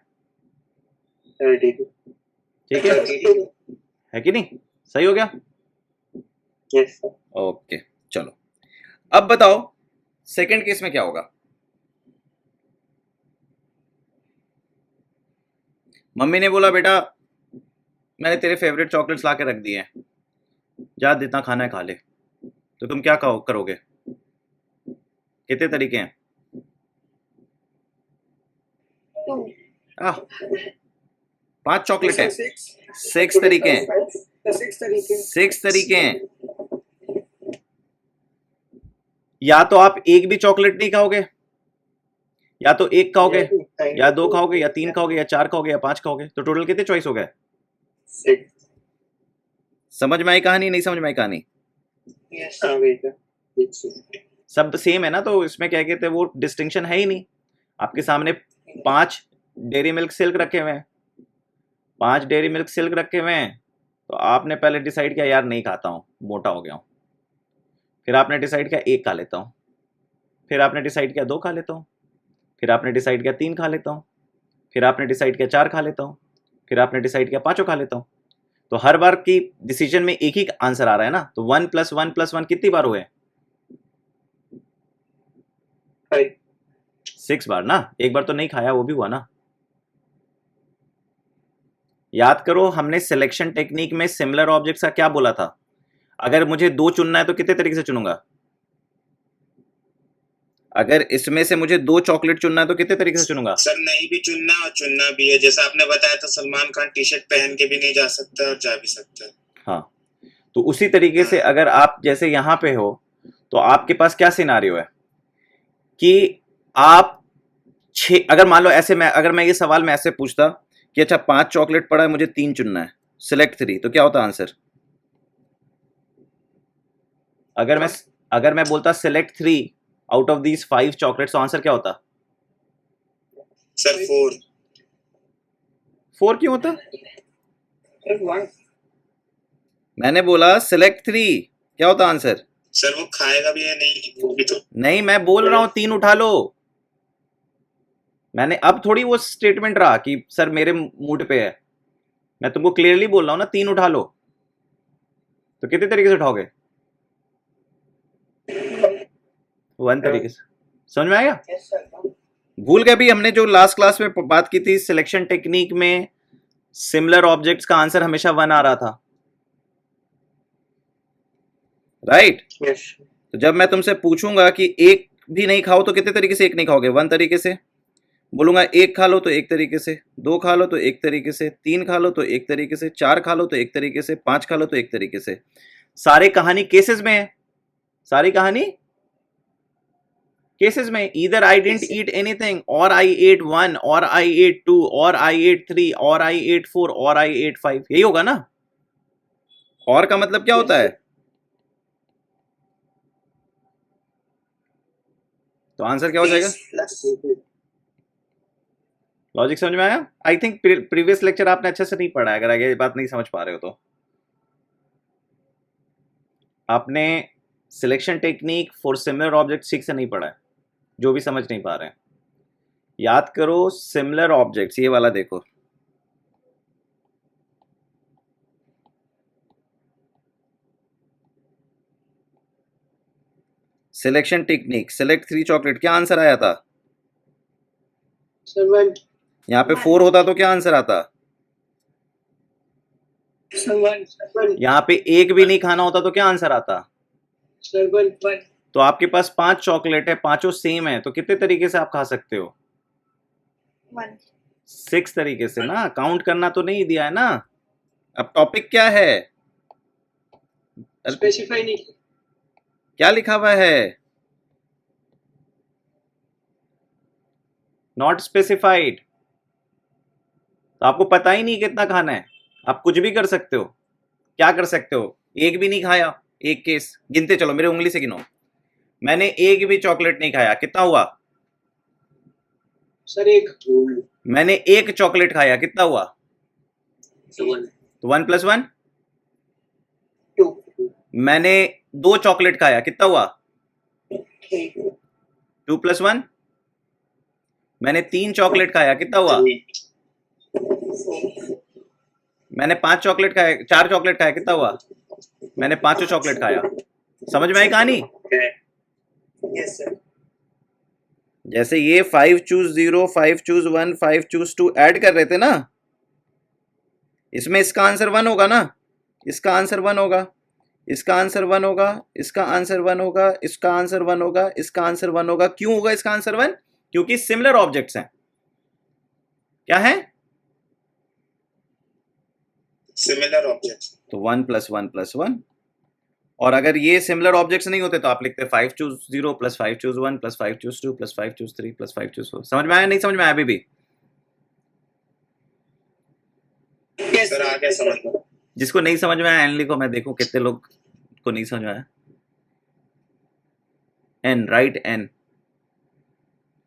ठीक है कि नहीं? सही हो गया? यस। ओके चलो, अब बताओ सेकंड केस में क्या होगा। मम्मी ने बोला बेटा मैंने तेरे फेवरेट चॉकलेट्स ला के रख दिए हैं, जा जितना खाना है खा ले, तो तुम क्या करोगे? कितने तरीके हैं? 5 चॉकलेट हैं, 6 तरीके हैं, 6 तरीके हैं। या तो आप एक भी चॉकलेट नहीं खाओगे, या तो एक खाओगे, या 2 खाओगे, या 3 खाओगे, या 4 खाओगे, या 5 खाओगे। तो टोटल कितने चॉइस हो गए? 6। समझ में आई कहानी? नहीं समझ में आई कहानी? यस। सब सेम है ना, तो इसमें क्या कहते हैं, वो डिस्टिंक्शन है ही नहीं। आपके सामने 5 डेयरी मिल्क सिल्क रखे हुए हैं, 5 डेयरी मिल्क सिल्क रखे हुए हैं, तो आपने पहले डिसाइड किया यार नहीं खाता हूँ, मोटा हो गया हूँ। फिर आपने डिसाइड किया 1 खा लेता हूँ, फिर आपने डिसाइड किया 2 खा लेता हूँ, फिर आपने डिसाइड किया 3 खा लेता हूँ, फिर आपने डिसाइड किया 4 खा लेता हूँ, फिर आपने डिसाइड किया 5 खा लेता हूँ। तो हर बार की डिसीजन में एक ही आंसर आ रहा है ना, तो 1 + 1 + 1 कितनी बार हुए? 6 बार ना। एक बार तो नहीं खाया, वो भी हुआ ना। याद करो हमने सिलेक्शन टेक्निक में सिमिलर ऑब्जेक्ट्स का क्या बोला था? अगर मुझे 2 चुनना है तो कितने तरीके से चुनूंगा? अगर इसमें से मुझे 2 चॉकलेट चुनना है तो कितने तरीके से चुनूंगा? सर नहीं भी चुनना और चुनना भी है, जैसा आपने बताया था सलमान खान टी शर्ट पहन के भी नहीं जा सकता और जा भी सकता है। हाँ, तो उसी तरीके से अगर आप जैसे यहां पे हो, तो आपके पास क्या सिनारियो है कि आप 6, अगर मान लो ऐसे अगर मैं ये सवाल में ऐसे पूछता कि अच्छा 5 चॉकलेट पड़ा है, मुझे 3 चुनना है, सिलेक्ट 3, तो क्या होता आंसर? अगर मैं बोलता select 3 out of these 5 chocolates, तो आंसर क्या होता? सर 4। 4 क्यों होता? मैंने बोला सिलेक्ट 3, क्या होता आंसर? सर वो खाएगा भी है नहीं, वो भी तो नहीं, मैं बोल रहा हूं 3 उठा लो। मैंने अब थोड़ी वो स्टेटमेंट रहा कि सर मेरे मूड पे है, मैं तुमको क्लियरली बोल रहा हूं ना 3 उठा लो। तो कितने तरीके से उठाओगे? 1 तरीके से। समझ में आया? भूल गए भी हमने जो लास्ट क्लास में बात की थी सिलेक्शन टेक्निक में सिमिलर ऑब्जेक्ट्स का आंसर हमेशा 1 आ रहा था, राइट? यस तो जब मैं तुमसे पूछूंगा कि एक भी नहीं खाओ तो कितने तरीके से एक नहीं खाओगे? 1 तरीके से। बोलूंगा एक खा लो तो एक तरीके से, 2 खा लो तो एक तरीके से, 3 खा लो तो एक तरीके से, 4 खा लो तो एक तरीके से, 5 खा लो तो एक तरीके से। सारे कहानी केसेस में है, सारी कहानी केसेस में। Either I didn't eat anything, और आई एट 1, और आई एट 2, और आई एट 3, और आई एट 4, और आई एट 5, यही होगा ना? और का मतलब क्या होता है? तो आंसर क्या हो जाएगा? लॉजिक समझ में आया? आई थिंक प्रीवियस लेक्चर आपने अच्छे से नहीं पढ़ा है, अगर आगे ये बात नहीं समझ पा रहे हो तो। आपने selection technique for similar object ठीक से नहीं पढ़ा है, जो भी समझ नहीं पा रहे हैं। याद करो सिमिलर ऑब्जेक्ट्स, ये वाला देखो, सिलेक्शन टेक्निक, सेलेक्ट 3 चॉकलेट, क्या आंसर आया था? सर 1 यहाँ पे 4 होता तो क्या आंसर आता? सर 1 यहाँ पे एक भी नहीं खाना होता तो क्या आंसर आता? सर 1 तो आपके पास 5 चॉकलेट है, पांचों सेम है, तो कितने तरीके से आप खा सकते हो? 1 6 तरीके से ना, काउंट करना तो नहीं दिया है ना। अब टॉपिक क्या है? स्पेसिफाई नहीं किया। क्या लिखा हुआ है? Not specified. तो आपको पता ही नहीं कितना खाना है, आप कुछ भी कर सकते हो। क्या कर सकते हो? एक भी नहीं खाया, एक केस गिनते चलो, मेरे उंगली से गिनो। मैंने एक भी चॉकलेट नहीं खाया, कितना हुआ? सर 1 मैंने एक चॉकलेट खाया, कितना हुआ? तो 1 + 1। 2 मैंने 2 चॉकलेट खाया, कितना हुआ? 2 + 1। मैंने 3 चॉकलेट खाया, कितना हुआ? मैंने 5 चॉकलेट खाया, 4 चॉकलेट खाया, कितना हुआ? मैंने 5 चॉकलेट खाया। समझ में आई कहानी? Yes sir. जैसे ये 5 चूज 0, 5 चूज 1, 5 चूज 2 ऐड कर रहे थे ना, इसमें इसका आंसर 1 होगा ना, इसका आंसर 1 होगा, इसका आंसर 1 होगा, इसका आंसर 1 होगा, इसका आंसर 1 होगा, इसका आंसर 1 होगा। क्यों होगा इसका आंसर 1? क्योंकि सिमिलर ऑब्जेक्ट्स हैं। क्या है? Similar objects. तो 1 + 1 + 1। और अगर ये सिमिलर ऑब्जेक्ट्स नहीं होते तो आप लिखते 5 choose 0 + 5 choose 1 + 5 choose 2 + 5 choose 3 + 5 choose 4। समझ में आया? नहीं समझ में आया अभी भी? सर आगे समझ लो। जिसको नहीं समझ में आया एन लिखो, मैं देखूं कितने लोग को नहीं समझ में आया। N, right N.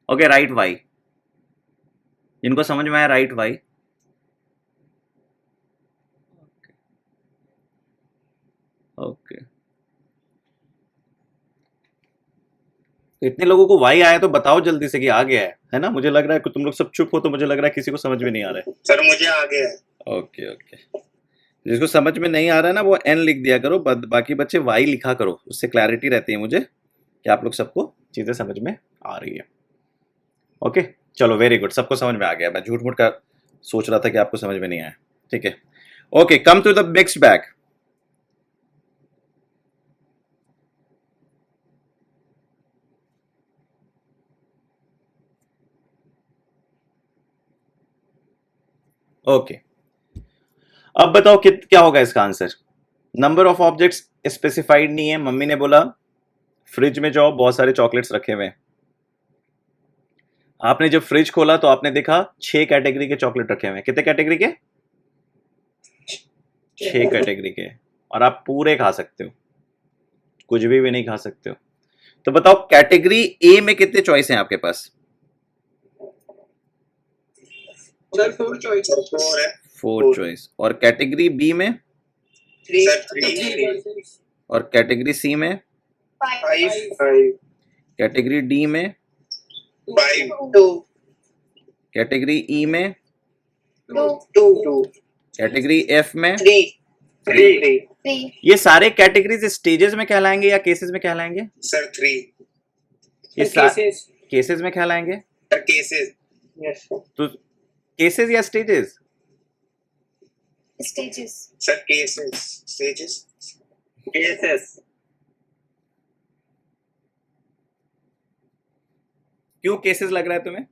Okay, right Y. जिनको समझ में आया राइट वाई। ओके, इतने लोगों को वाई आया तो बताओ जल्दी से कि आ गया है ना? मुझे लग रहा है कि तुम लोग सब चुप हो, तो मुझे लग रहा है किसी को समझ में नहीं आ रहा है। सर मुझे आ गया है। ओके ओके, जिसको समझ में नहीं आ रहा है ना वो एन लिख दिया करो, बाकी बच्चे वाई लिखा करो, उससे क्लैरिटी रहती है मुझे कि आप लोग सबको चीजें समझ में आ रही है। ओके चलो, वेरी गुड, सबको समझ में आ गया। मैं झूठ मूठ का सोच रहा था कि आपको समझ में नहीं आया। ठीक है, okay, come to the mixed bag. Okay, अब बताओ क्या होगा इसका answer? Number of objects specified नहीं है। मम्मी ने बोला फ्रिज में जाओ, बहुत सारे चॉकलेट्स रखे हुए हैं। आपने जब फ्रिज खोला तो आपने देखा 6 कैटेगरी के चॉकलेट रखे हुए हैं। कितने कैटेगरी के? 6 कैटेगरी के, और आप पूरे खा सकते हो, कुछ भी नहीं खा सकते हो। तो बताओ कैटेगरी ए में कितने चॉइस हैं आपके पास? Sir 4 choice. सर 4 है। 4 चॉइस। और कैटेगरी बी में? सर 3। और कैटेगरी सी में? 5। कैटेगरी डी में? 5। 2 कैटेगरी ई में? 2 कैटेगरी एफ में? 3 ये सारे कैटेगरीज स्टेजेस में कहलाएंगे या केसेस में कहलाएंगे? सर 3। ये केसेस केसेस में कहलाएंगे। Sir cases Yes, sir. तो केसेस या stages? Stages. Sir cases stages Cases. क्यों केसेस लग रहा है तुम्हें?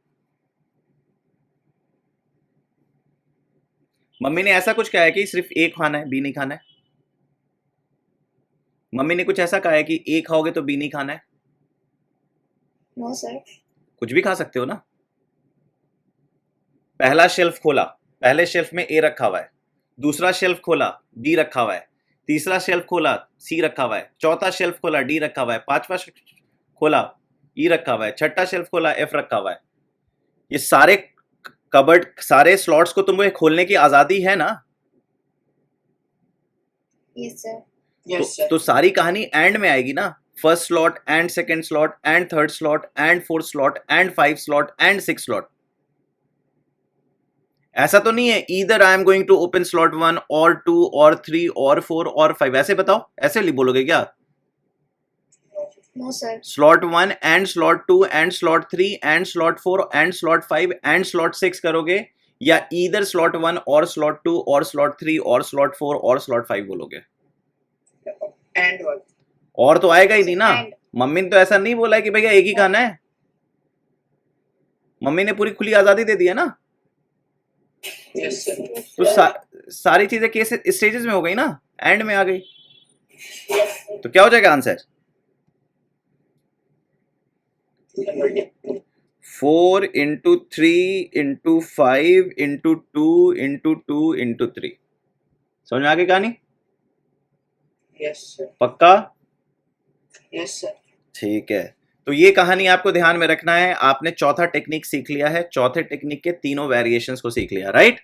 मम्मी ने ऐसा कुछ कहा है कि सिर्फ ए खाना है, बी नहीं खाना है? मम्मी ने कुछ ऐसा कहा है कि ए खाओगे तो बी नहीं खाना है? No, sir. कुछ भी खा सकते हो ना। पहला शेल्फ खोला, पहले शेल्फ में ए रखा हुआ है, दूसरा शेल्फ खोला बी रखा हुआ है, तीसरा शेल्फ खोला सी रखा हुआ है, चौथा शेल्फ खोला डी रखा हुआ है, पांचवा खोला ई रखा हुआ है, छठा शेल्फ खोला एफ रखा हुआ है। ये सारे कबर्ड, सारे स्लॉट्स को तुम्हें खोलने की आजादी है ना। Yes, sir. Yes, sir. तो सारी कहानी एंड में आएगी ना। First slot and second slot and third slot and fourth slot and 5 slot and 6 slot. ऐसा तो नहीं है either I am going to open slot 1 और 2 और 3 और 4 और 5, ऐसे बताओ, ऐसे नहीं बोलोगे क्या? No, sir. Slot 1 and slot 2 and slot 3 and slot 4 and slot 5 and slot 6 करोगे, या ईदर स्लॉट 1 और स्लॉट 2 और स्लॉट 3 और स्लॉट 4 और स्लॉट 5 बोलोगे? And what? और तो आएगा ही नहीं ना। And. मम्मी ने तो ऐसा नहीं बोला है कि भैया एक ही खाना है। मम्मी ने पूरी खुली आजादी दे दी है ना। Yes, sir. तो सारी चीजें केस स्टेजेस में हो गई ना, एंड में आ गई। तो क्या हो जाएगा answer? 4 into 3 into 5 into 2 into 2 into 3। समझ में आ गई कहानी? Yes, sir. पक्का? Yes, sir. ठीक है, तो ये कहानी आपको ध्यान में रखना है। आपने चौथा टेक्निक सीख लिया है, चौथे टेक्निक के तीनों वेरिएशंस को सीख लिया, राइट?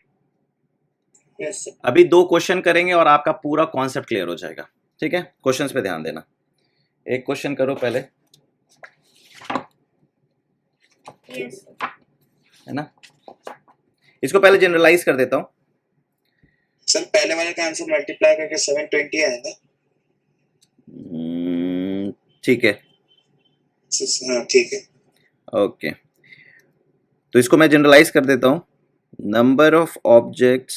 Yes, sir. अभी 2 क्वेश्चन करेंगे और आपका पूरा कॉन्सेप्ट क्लियर हो जाएगा। ठीक है, क्वेश्चंस पे ध्यान देना। एक क्वेश्चन करो पहले, Yes, sir. है ना। इसको पहले जनरलाइज कर देता हूं। सर पहले वाले का आंसर मल्टीप्लाई करके 720 आएगा। ठीक है, हाँ ठीक है। ओके, तो इसको मैं जनरलाइज कर देता हूं। Number of objects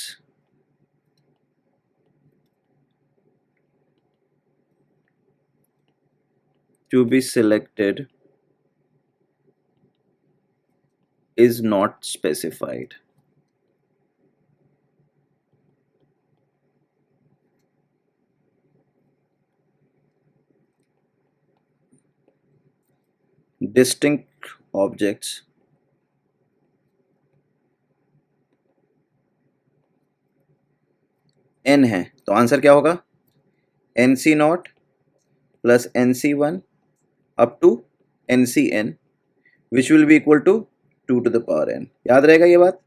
to be selected is not specified. Distinct objects n है, तो आंसर क्या होगा? nc0 plus nc1 up to ncn which will be equal to 2 to the power n। याद रहेगा ये बात?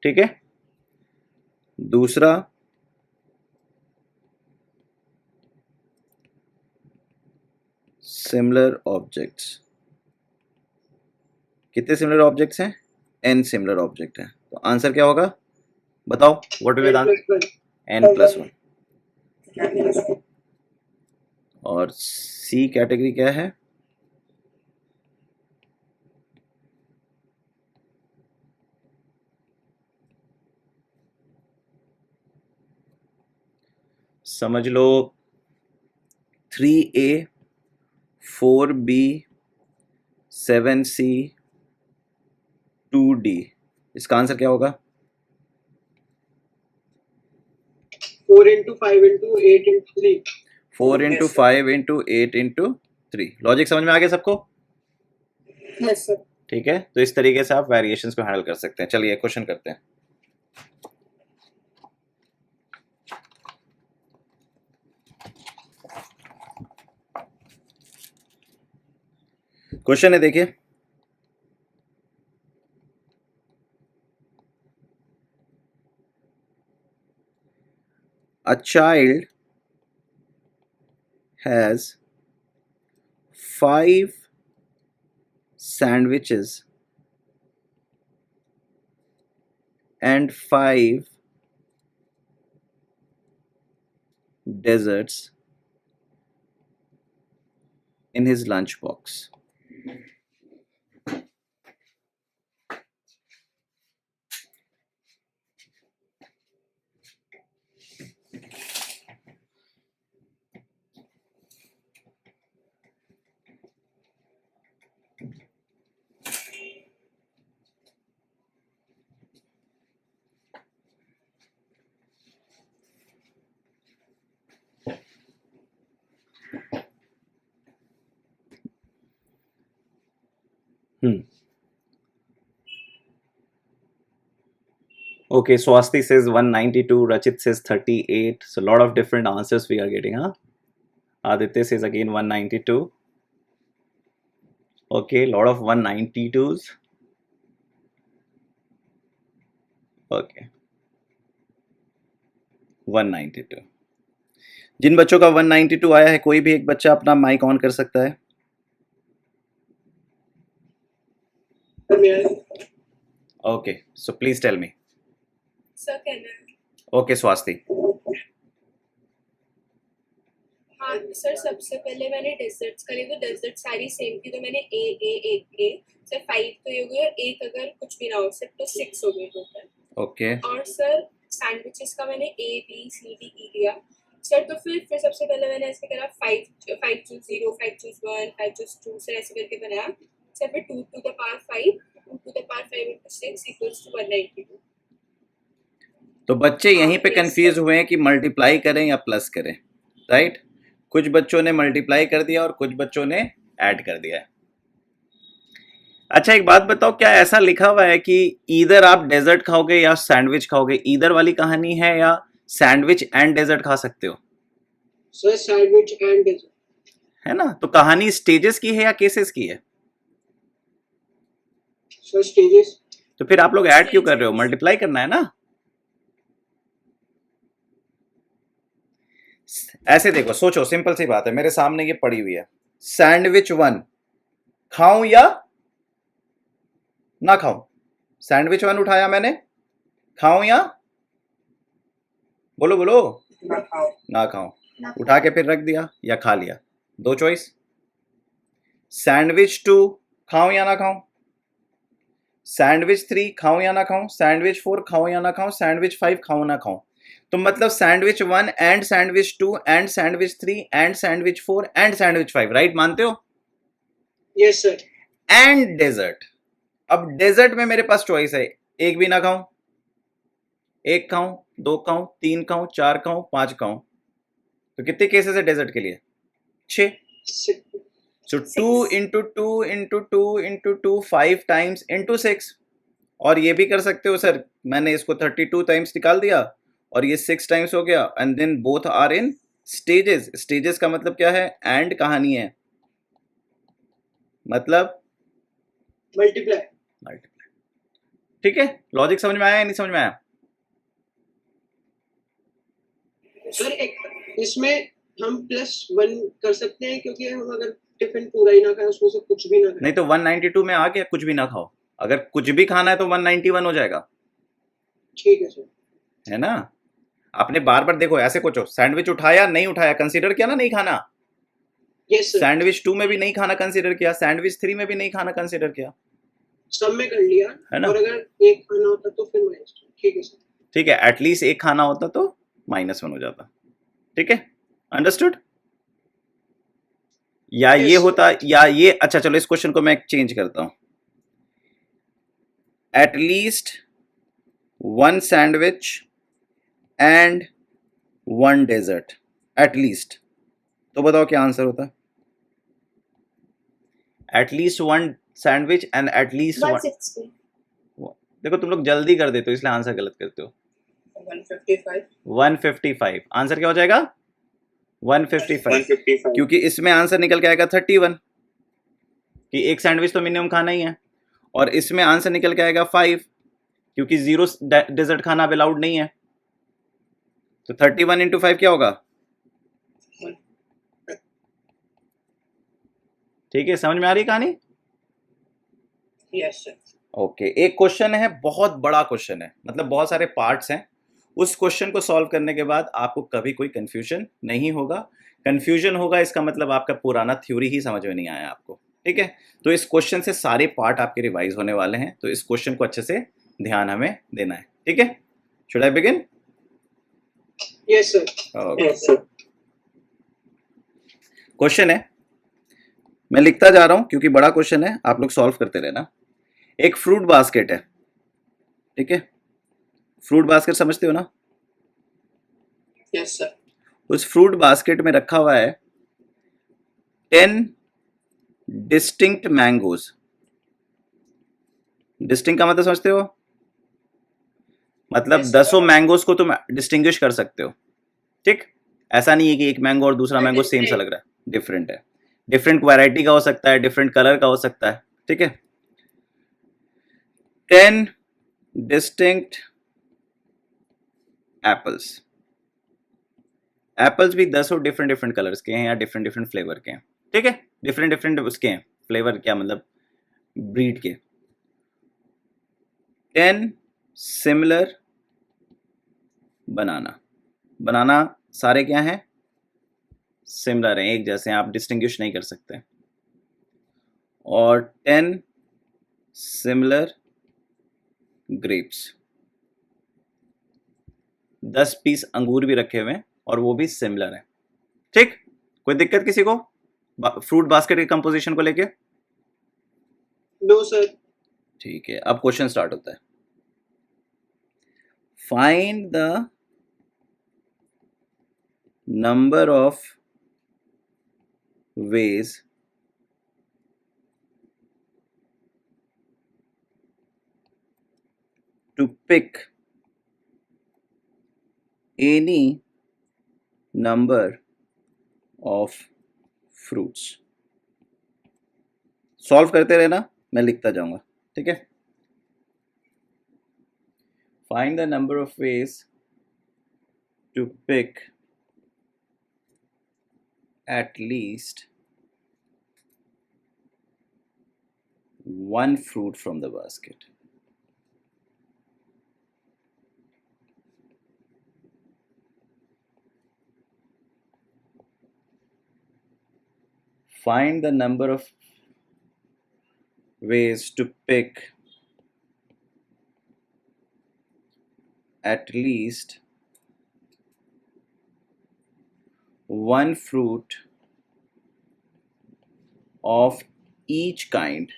ठीक है। दूसरा, सिमिलर ऑब्जेक्ट्स। कितने सिमिलर ऑब्जेक्ट्स हैं? n सिमिलर ऑब्जेक्ट हैं, तो आंसर क्या होगा बताओ? What will Vedant? n plus 1। और सी कैटेगरी क्या है? समझ लो 3A 4B 7C 2D। इसका आंसर क्या होगा? 4 into 5 into 8 into 3। 4 into 5 into 8 into 3। Logic समझ में आ गया सबको? Yes, sir. ठीक है, तो इस तरीके से आप वेरिएशंस को हैंडल कर सकते हैं। चलिए क्वेश्चन करते हैं। क्वेश्चन है, देखिए, a child has 5 sandwiches and 5 desserts in his lunch box? Okay, Swasti says 192, Rachit says 38. So a lot of different answers we are getting, huh? Aditya says again 192. Okay, lot of 192s. Okay, 192. जिन बच्चों का 192 आया है, कोई भी एक बच्चा अपना mic on कर सकता है. Okay, so please tell me. Sir कहना है Okay, Swasti. हाँ सर, सबसे पहले मैंने डेजर्ट्स करी तो डेजर्ट सारी सेम थी, तो मैंने ए सर 5 तो ये हो गया, एक अगर कुछ भी ना हो सर तो 6 हो गए टोटल. Okay. और सर सैंडविचेस का मैंने A B C D E लिया सर, तो फिर सबसे पहले मैंने ऐसे करा 5 choose 0, 5 choose 1, 5 choose 2 सर ऐसे करके बनाया सर. फिर 2 to the power 5, 2 to the power 5 into 6 equals to 192. तो बच्चे यहीं पे yes, कंफ्यूज हुए हैं कि मल्टीप्लाई करें या प्लस करें, राइट? कुछ बच्चों ने मल्टीप्लाई कर दिया और कुछ बच्चों ने ऐड कर दिया है. अच्छा, एक बात बताओ, क्या ऐसा लिखा हुआ है कि इधर आप डेजर्ट खाओगे या सैंडविच खाओगे? इधर वाली कहानी है या सैंडविच एंड डेजर्ट खा सकते हो? सर सैंडविच एंड डेजर्ट है ना? तो कहानी स्टेजेस की है या केसेस की है? Sir stages. तो फिर आप लोग ऐड क्यों कर रहे हो? मल्टीप्लाई करना है ना. ऐसे देखो, सोचो, सिंपल सी बात है, मेरे सामने ये पड़ी हुई है, सैंडविच 1 खाऊं या ना खाऊं? सैंडविच 1 उठाया मैंने, खाऊं या बोलो बोलो? ना खाऊं. उठा के फिर रख दिया या खा लिया, दो चॉइस. सैंडविच 2 खाऊं या ना खाऊं? सैंडविच 3 खाऊं या ना खाऊं? सैंडविच 4 खाऊं या ना खाऊं? सैंडविच 5 खाऊं ना खाऊं? तो मतलब sandwich 1 and sandwich 2 and sandwich 3 and sandwich 4 and sandwich 5, right? मानते हो? Yes sir. And dessert. अब डेजर्ट में मेरे पास चॉइस है, एक भी ना खाऊं, एक खाऊं, 2 खाऊं, 3 खाऊं, 4 खाऊं, 5 खाऊं. तो कितने केसेस है डेजर्ट के लिए? 6. So 2 into 2 into 2 into 2 5 times into 6. और ये भी कर सकते हो सर, मैंने इसको 32 टाइम्स निकाल दिया और ये 6 टाइम्स हो गया. And then both are in stages. Stages का मतलब क्या है? एंड कहानी है, मतलब मल्टीप्लाई. ठीक है? लॉजिक समझ में आया या नहीं समझ में आया? सर एक इसमें हम +1 कर सकते हैं, क्योंकि हम अगर टिफिन पूरा ही ना खाएं, उसमें से कुछ भी ना खाएं. नहीं तो 192 में आ गया, कुछ भी ना खाओ. अगर कुछ भी खाना है तो 191 हो जाएगा, ठीक है सर. है ना? आपने बार बार देखो, ऐसे कुछ हो, सैंडविच उठाया नहीं उठाया, कंसीडर किया ना नहीं खाना. Yes sir. सैंडविच 2 में भी नहीं खाना कंसीडर किया, सैंडविच 3 में भी नहीं खाना कंसीडर किया, सब में कर लिया. है ना? और अगर एक खाना होता तो फिर -2. ठीक है सर. ठीक है, एटलीस्ट एक खाना होता तो -1 हो जाता. ठीक है, अंडरस्टूड? या Yes, ये sir. होता या ये. अच्छा चलो, इस क्वेश्चन को मैं चेंज करता हूं. At least 1 sandwich and 1 dessert, at least. तो बताओ क्या आंसर होता? At least 1 sandwich and at least 160. देखो तुम लोग जल्दी कर देते हो इसलिए आंसर गलत करते हो. 155. 155 आंसर क्या हो जाएगा? 155. 155. क्योंकि इसमें आंसर निकल के आएगा 31 कि एक सैंडविच तो मिनिमम खाना ही है, और इसमें आंसर निकल के आएगा 5 क्योंकि 0 डेजर्ट खाना अब अलाउड नहीं है. तो 31 into 5 क्या होगा? ठीक है, समझ में आ रही कहानी? Yes, sir. ओके, एक क्वेश्चन है, बहुत बड़ा क्वेश्चन है, मतलब बहुत सारे पार्ट्स हैं उस क्वेश्चन को सॉल्व करने के बाद आपको कभी कोई कंफ्यूजन नहीं होगा। कंफ्यूजन होगा इसका मतलब आपका पुराना थ्योरी ही समझ में नहीं आया आपको, ठीक है। तो इस क्वेश्चन से सारे पार्ट आपके रिवाइज होने वाले हैं, तो इस क्वेश्चन को अच्छे से ध्यान हमें देना है, ठीक है। Should I begin? Yes sir. Question है, मैं लिखता जा रहा हूं क्योंकि बड़ा क्वेश्चन है, आप लोग सॉल्व करते रहना। एक फ्रूट बास्केट है, ठीक है। फ्रूट बास्केट समझते हो ना? Yes sir. उस फ्रूट बास्केट में रखा हुआ है 10 डिस्टिंक्ट मैंगोज। डिस्टिंक्ट का मतलब समझते हो? मतलब Yes, 10 sir. मैंगोज को तुम डिस्टिंग्विश कर सकते हो, ठीक। ऐसा नहीं है कि एक मैंगो और दूसरा मैंगो सेम सा लग रहा है, डिफरेंट है। डिफरेंट वैरायटी का हो सकता है, डिफरेंट कलर का हो सकता है, ठीक है। 10 डिस्टिंक्ट एप्पल्स। एप्पल्स भी 10 डिफरेंट डिफरेंट कलर्स के हैं या डिफरेंट डिफरेंट फ्लेवर के हैं, ठीक है। डिफरेंट डिफरेंट उसके हैं, फ्लेवर क्या मतलब ब्रीड के। 10 सिमिलर बनाना। बनाना सारे क्या हैं? सिमिलर हैं, एक जैसे हैं, आप डिस्टिंग्विश नहीं कर सकते। और 10 सिमिलर ग्रेप्स। 10 पीस अंगूर भी रखे हुए हैं और वो भी सिमिलर है, ठीक। कोई दिक्कत किसी को फ्रूट बास्केट के कंपोजिशन को लेके? No sir. ठीक है, अब क्वेश्चन स्टार्ट होता है। Find the number of ways to pick any number of fruits। Solve करते रहना, मैं लिखता जाऊंगा, ठीक है। Find the number of ways to pick at least one fruit from the basket। Find the number of ways to pick at least one fruit of each kind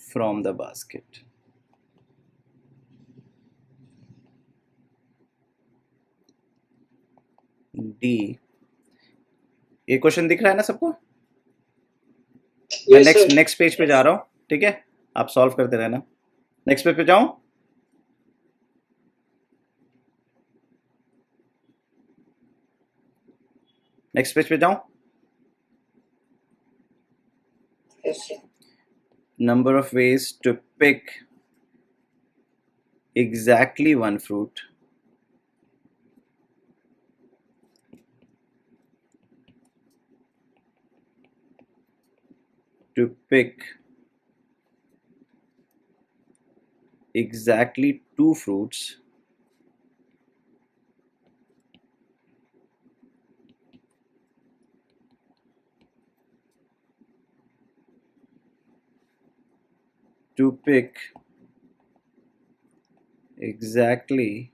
from the basket। D. ये question दिख रहा है ना सबको? मैं next page पे जा रहा हूं, ठीक है। आप सॉल्व करते रहना। नेक्स्ट पेज पे जाऊं? नेक्स्ट पेज पे जाऊं? Yes, sir. Number of ways to pick exactly one fruit to pick exactly 2 fruits to pick exactly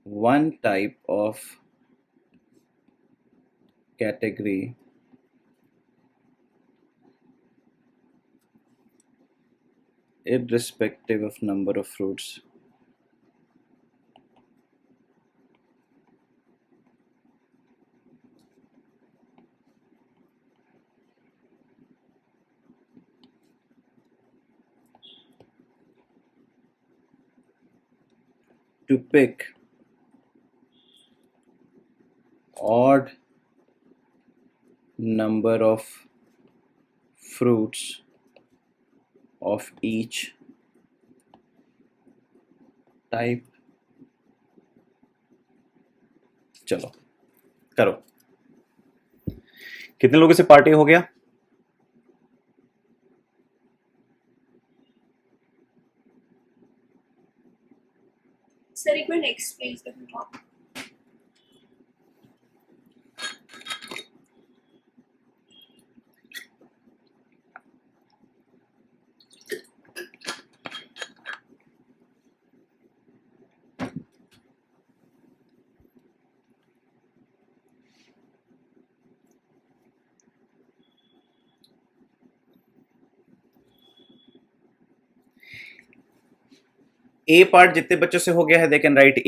one type of category irrespective of number of fruits। To pick odd number of fruits of each type। चलो करो। कितने लोगों से party हो गया? Sir एक बार next page देखो। ए part जितने बच्चों से हो गया है दे कैन राइट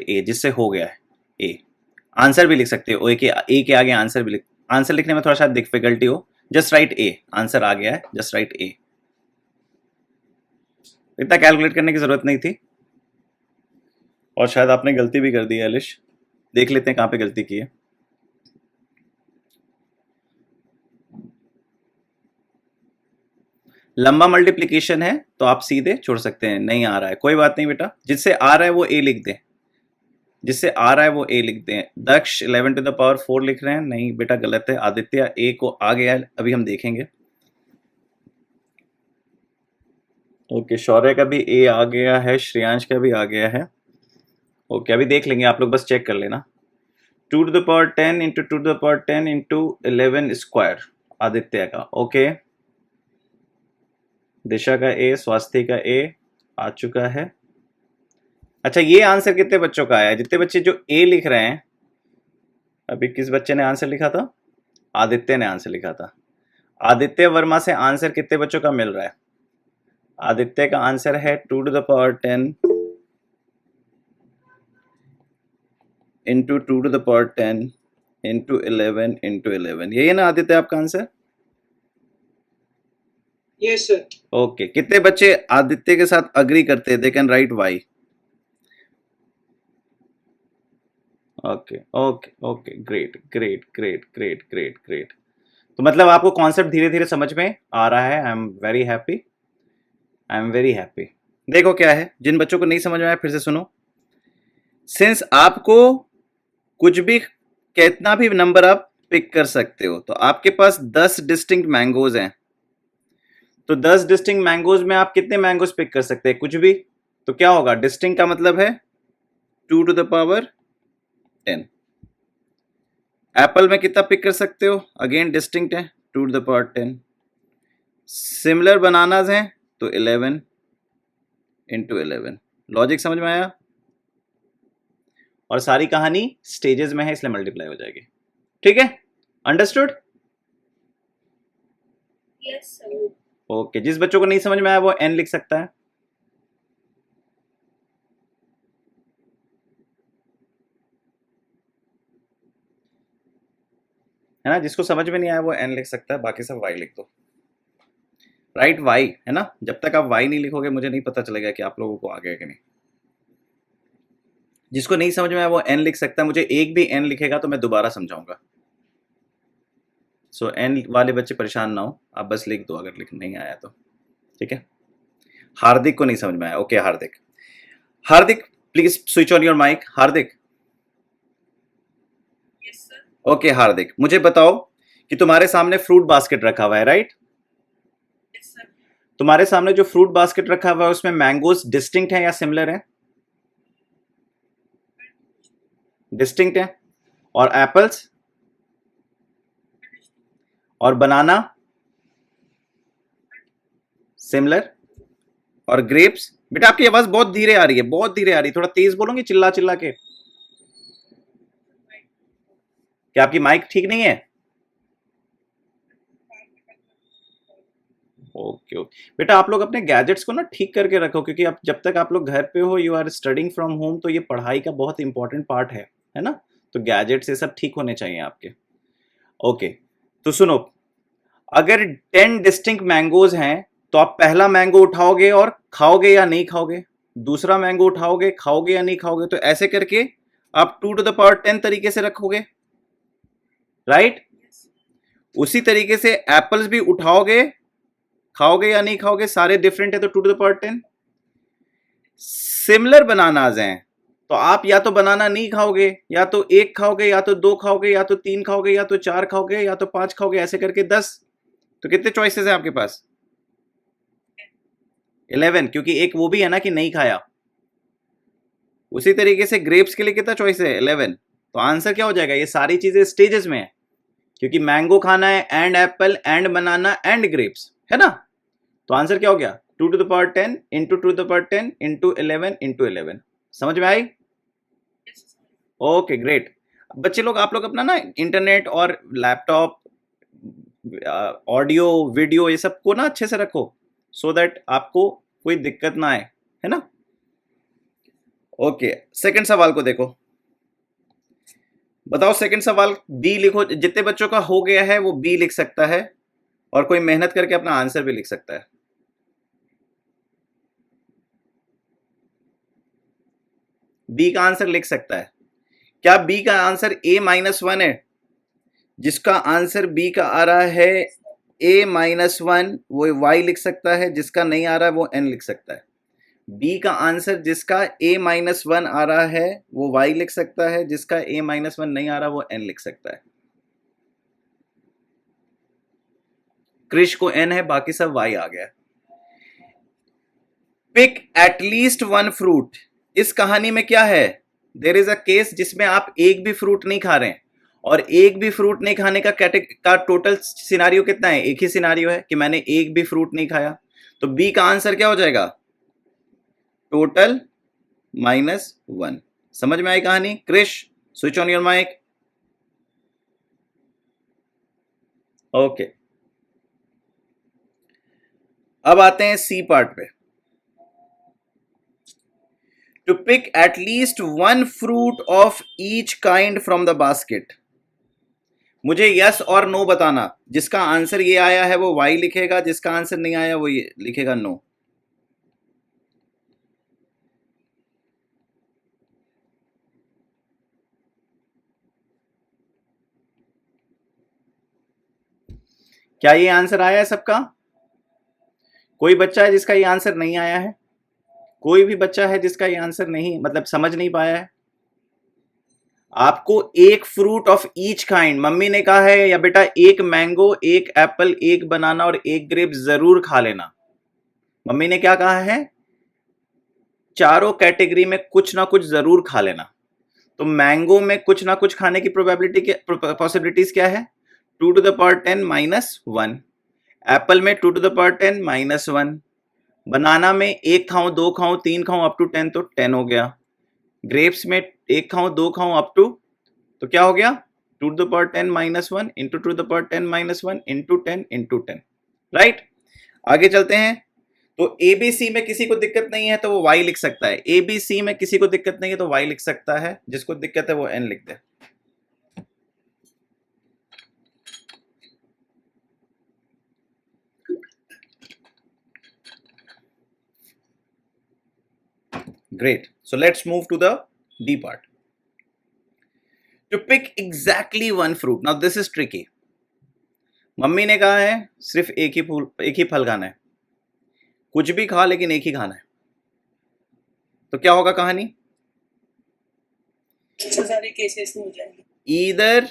ए, जिससे हो गया है ए। आंसर भी लिख सकते हो, ए के आगे आंसर भी आंसर लिखने में थोड़ा सा डिफिकल्टी हो, जस्ट राइट ए, आंसर आ गया है, जस्ट राइट ए। इतना कैलकुलेट करने की जरूरत नहीं थी, और शायद आपने गलती भी कर दी है अलिश। देख लेते हैं कहां पे गलती की है। लंबा मल्टीप्लिकेशन है तो आप सीधे छोड़ सकते हैं, नहीं आ रहा है कोई बात नहीं बेटा, जिससे आ रहा है वो ए लिख दें, जिससे आ रहा है वो ए लिख दें। दक्ष 11 टू द पावर 4 लिख रहे हैं, नहीं बेटा गलत है। आदित्य ए को आ गया है, अभी हम देखेंगे। ओके, शौर्य का भी ए आ गया है, श्रेयांश का भी आ गया है। ओके, अभी देख लेंगे, आप लोग बस चेक कर लेना। 2 to the power 10 into 2 to the power 10 into 11 square Aditya का। ओके, दिशा का ए, स्वास्थ्य का ए आ चुका है। अच्छा, ये आंसर कितने बच्चों का आया है? जितने बच्चे जो ए लिख रहे हैं, अभी किस बच्चे ने आंसर लिखा था? आदित्य ने आंसर लिखा था। आदित्य वर्मा से आंसर कितने बच्चों का मिल रहा है? आदित्य का आंसर है 2 to the power 10 into 2 to the power 10 into 11 into 11। यही है ना आदित्य आपका आंसर? Yes sir. ओके, कितने बच्चे आदित्य के साथ अग्री करते हैं? They can write Y. Okay okay okay, great great great great great great. तो मतलब आपको कॉन्सेप्ट धीरे धीरे समझ में आ रहा है। I am very happy, I am very happy. देखो क्या है, जिन बच्चों को नहीं समझ में आया फिर से सुनो। सिंस आपको कुछ भी, कितना भी नंबर आप पिक कर सकते हो, तो आपके पास 10 डिस्टिंक्ट मैंगोज हैं, तो 10 डिस्टिंक्ट मैंगोज में आप कितने मैंगोज पिक कर सकते हैं? कुछ भी। तो क्या होगा? डिस्टिंक्ट का मतलब है 2 टू द पावर 10। एप्पल में कितना पिक कर सकते हो? अगेन डिस्टिंक्ट है, 2 to the power 10। Similar bananas हैं तो 11 इंटू 11। लॉजिक समझ में आया? और सारी कहानी स्टेजेस में है, इसलिए मल्टीप्लाई हो जाएगी। ठीक है, अंडरस्टूड? Yes sir. ओके, जिस बच्चों को नहीं समझ में आया वो एन लिख सकता है। है ना? जिसको समझ में नहीं आया वो एन लिख सकता है, बाकी सब वाई लिख दो। राइट वाई, है ना? जब तक आप वाई नहीं लिखोगे मुझे नहीं पता चलेगा कि आप लोगों को आ गया कि नहीं। जिसको नहीं समझ में आया वो एन लिख सकता है। मुझे एक भी एन लिखेगा तो मैं दोबारा समझाऊंगा। सो एन वाले बच्चे परेशान ना हो, आप बस लिख दो अगर लिख नहीं आया तो। ठीक है, हार्दिक को नहीं समझ में आया। Okay Hardik, Hardik please switch on your mike. Hardik. Yes sir. Okay Hardik, मुझे बताओ कि तुम्हारे सामने फ्रूट बास्केट रखा हुआ है, राइट? Yes sir. तुम्हारे सामने जो फ्रूट बास्केट रखा हुआ है उसमें मैंगोज डिस्टिंक्ट है या सिमिलर है? डिस्टिंक्ट है। और एप्पल्स और बनाना सिमिलर। और ग्रेप्स। बेटा आपकी आवाज बहुत धीरे आ रही है, बहुत धीरे आ रही है, थोड़ा तेज बोलोगे चिल्ला चिल्ला के? क्या आपकी माइक ठीक नहीं है? ओके ओके बेटा, आप लोग अपने गैजेट्स को ना ठीक करके रखो, क्योंकि आप जब तक आप लोग घर पे हो, you are studying from home, तो ये पढ़ाई का बहुत इंपॉर्टेंट पार्ट है ना? तो गैजेट्स ये सब ठीक होने चाहिए आपके। ओके, तो सुनो, अगर 10 डिस्टिंक्ट मैंगोज हैं तो आप पहला मैंगो उठाओगे और खाओगे या नहीं खाओगे? दूसरा मैंगो उठाओगे, खाओगे या नहीं खाओगे? तो ऐसे करके आप 2 टू द पावर 10 तरीके से रखोगे, राइट? उसी तरीके से एप्पल्स भी उठाओगे, खाओगे या नहीं खाओगे? सारे डिफरेंट है तो 2 to the power 10। Similar bananas हैं तो आप या तो बनाना नहीं खाओगे, या तो 1 खाओगे, या तो 2 खाओगे, या तो 3 खाओगे, या तो 4 खाओगे, या तो 5 खाओगे, ऐसे करके 10। तो कितने चॉइसेस हैं आपके पास? 11, क्योंकि एक वो भी है ना कि नहीं खाया। उसी तरीके से ग्रेप्स के लिए कितना चॉइस है? 11। तो आंसर क्या हो जाएगा? ये सारी चीजें स्टेजेस में है, क्योंकि मैंगो खाना है and Apple and banana and grapes, है ना? तो आंसर क्या हो गया? 2 to the power 10 into 2 to the power 10 into 11 into 11। समझ में आई? Okay great. बच्चे लोग, आप लोग अपना ना इंटरनेट और लैपटॉप, ऑडियो वीडियो ये सब को ना अच्छे से रखो, सो दैट आपको कोई दिक्कत ना आए, है ना? ओके, सेकंड सवाल को देखो। बताओ सेकंड सवाल बी लिखो। जितने बच्चों का हो गया है वो बी लिख सकता है, और कोई मेहनत करके अपना आंसर भी लिख सकता है। बी का आंसर लिख सकता है। क्या बी का आंसर a-1 है? जिसका आंसर बी का आ रहा है a-1 वो y लिख सकता है, जिसका नहीं आ रहा है वो n लिख सकता है। बी का आंसर जिसका a-1 आ रहा है वो y लिख सकता है, जिसका a-1 नहीं आ रहा वो n लिख सकता है। क्रिश को n है, बाकी सब y आ गया। Pick at least one fruit. इस कहानी में क्या है? देयर इज अ केस जिसमें आप एक भी फ्रूट नहीं खा रहे हैं, और एक भी फ्रूट नहीं खाने का टोटल सिनारियो कितना है? एक ही सिनारियो है कि मैंने एक भी फ्रूट नहीं खाया। तो बी का आंसर क्या हो जाएगा? टोटल -1। समझ में आई कहानी? Krish, switch on your mic. Okay, अब आते हैं सी पार्ट पे। To pick at least one fruit of each kind from the basket. मुझे यस और नो बताना। जिसका आंसर ये आया है वो वाई लिखेगा, जिसका आंसर नहीं आया वो ये लिखेगा नो। क्या ये आंसर आया है सबका? कोई बच्चा है जिसका ये आंसर नहीं आया है? कोई भी बच्चा है जिसका ये आंसर नहीं, मतलब समझ नहीं पाया है? आपको एक fruit of each kind, mummy ने कहा है या बेटा एक मैंगो, एक एप्पल, एक बनाना और एक ग्रेप जरूर खा लेना। मम्मी ने क्या कहा है? चारों कैटेगरी में कुछ ना कुछ जरूर खा लेना। तो मैंगो में कुछ ना कुछ खाने की प्रोबेबिलिटी, पॉसिबिलिटीज क्या है? 2 to the power 10 -1। एप्पल में 2 to the power 10 -1। बनाना में एक खाऊं, दो खाऊं, तीन खाऊं अप टू 10, तो 10 हो गया। ग्रेप्स में एक खाऊं, दो खाऊं अप टू, तो क्या हो गया? 2 to the power 10 -1 into 2 to the power 10 -1 into 10 into 10। Right, आगे चलते हैं। तो एबीसी में किसी को दिक्कत नहीं है तो वो वाई लिख सकता है। एबीसी में किसी को दिक्कत नहीं है तो वाई लिख सकता है, जिसको दिक्कत है वो एन लिख दे। Great. So let's move to the D part. To pick exactly one fruit. Now this is tricky. Mummy ने कहा है सिर्फ एक ही फल खाना है। कुछ भी खा लेकिन एक ही खाना है। तो क्या होगा कहानी? सारे केसेस में हो जाएंगे। Either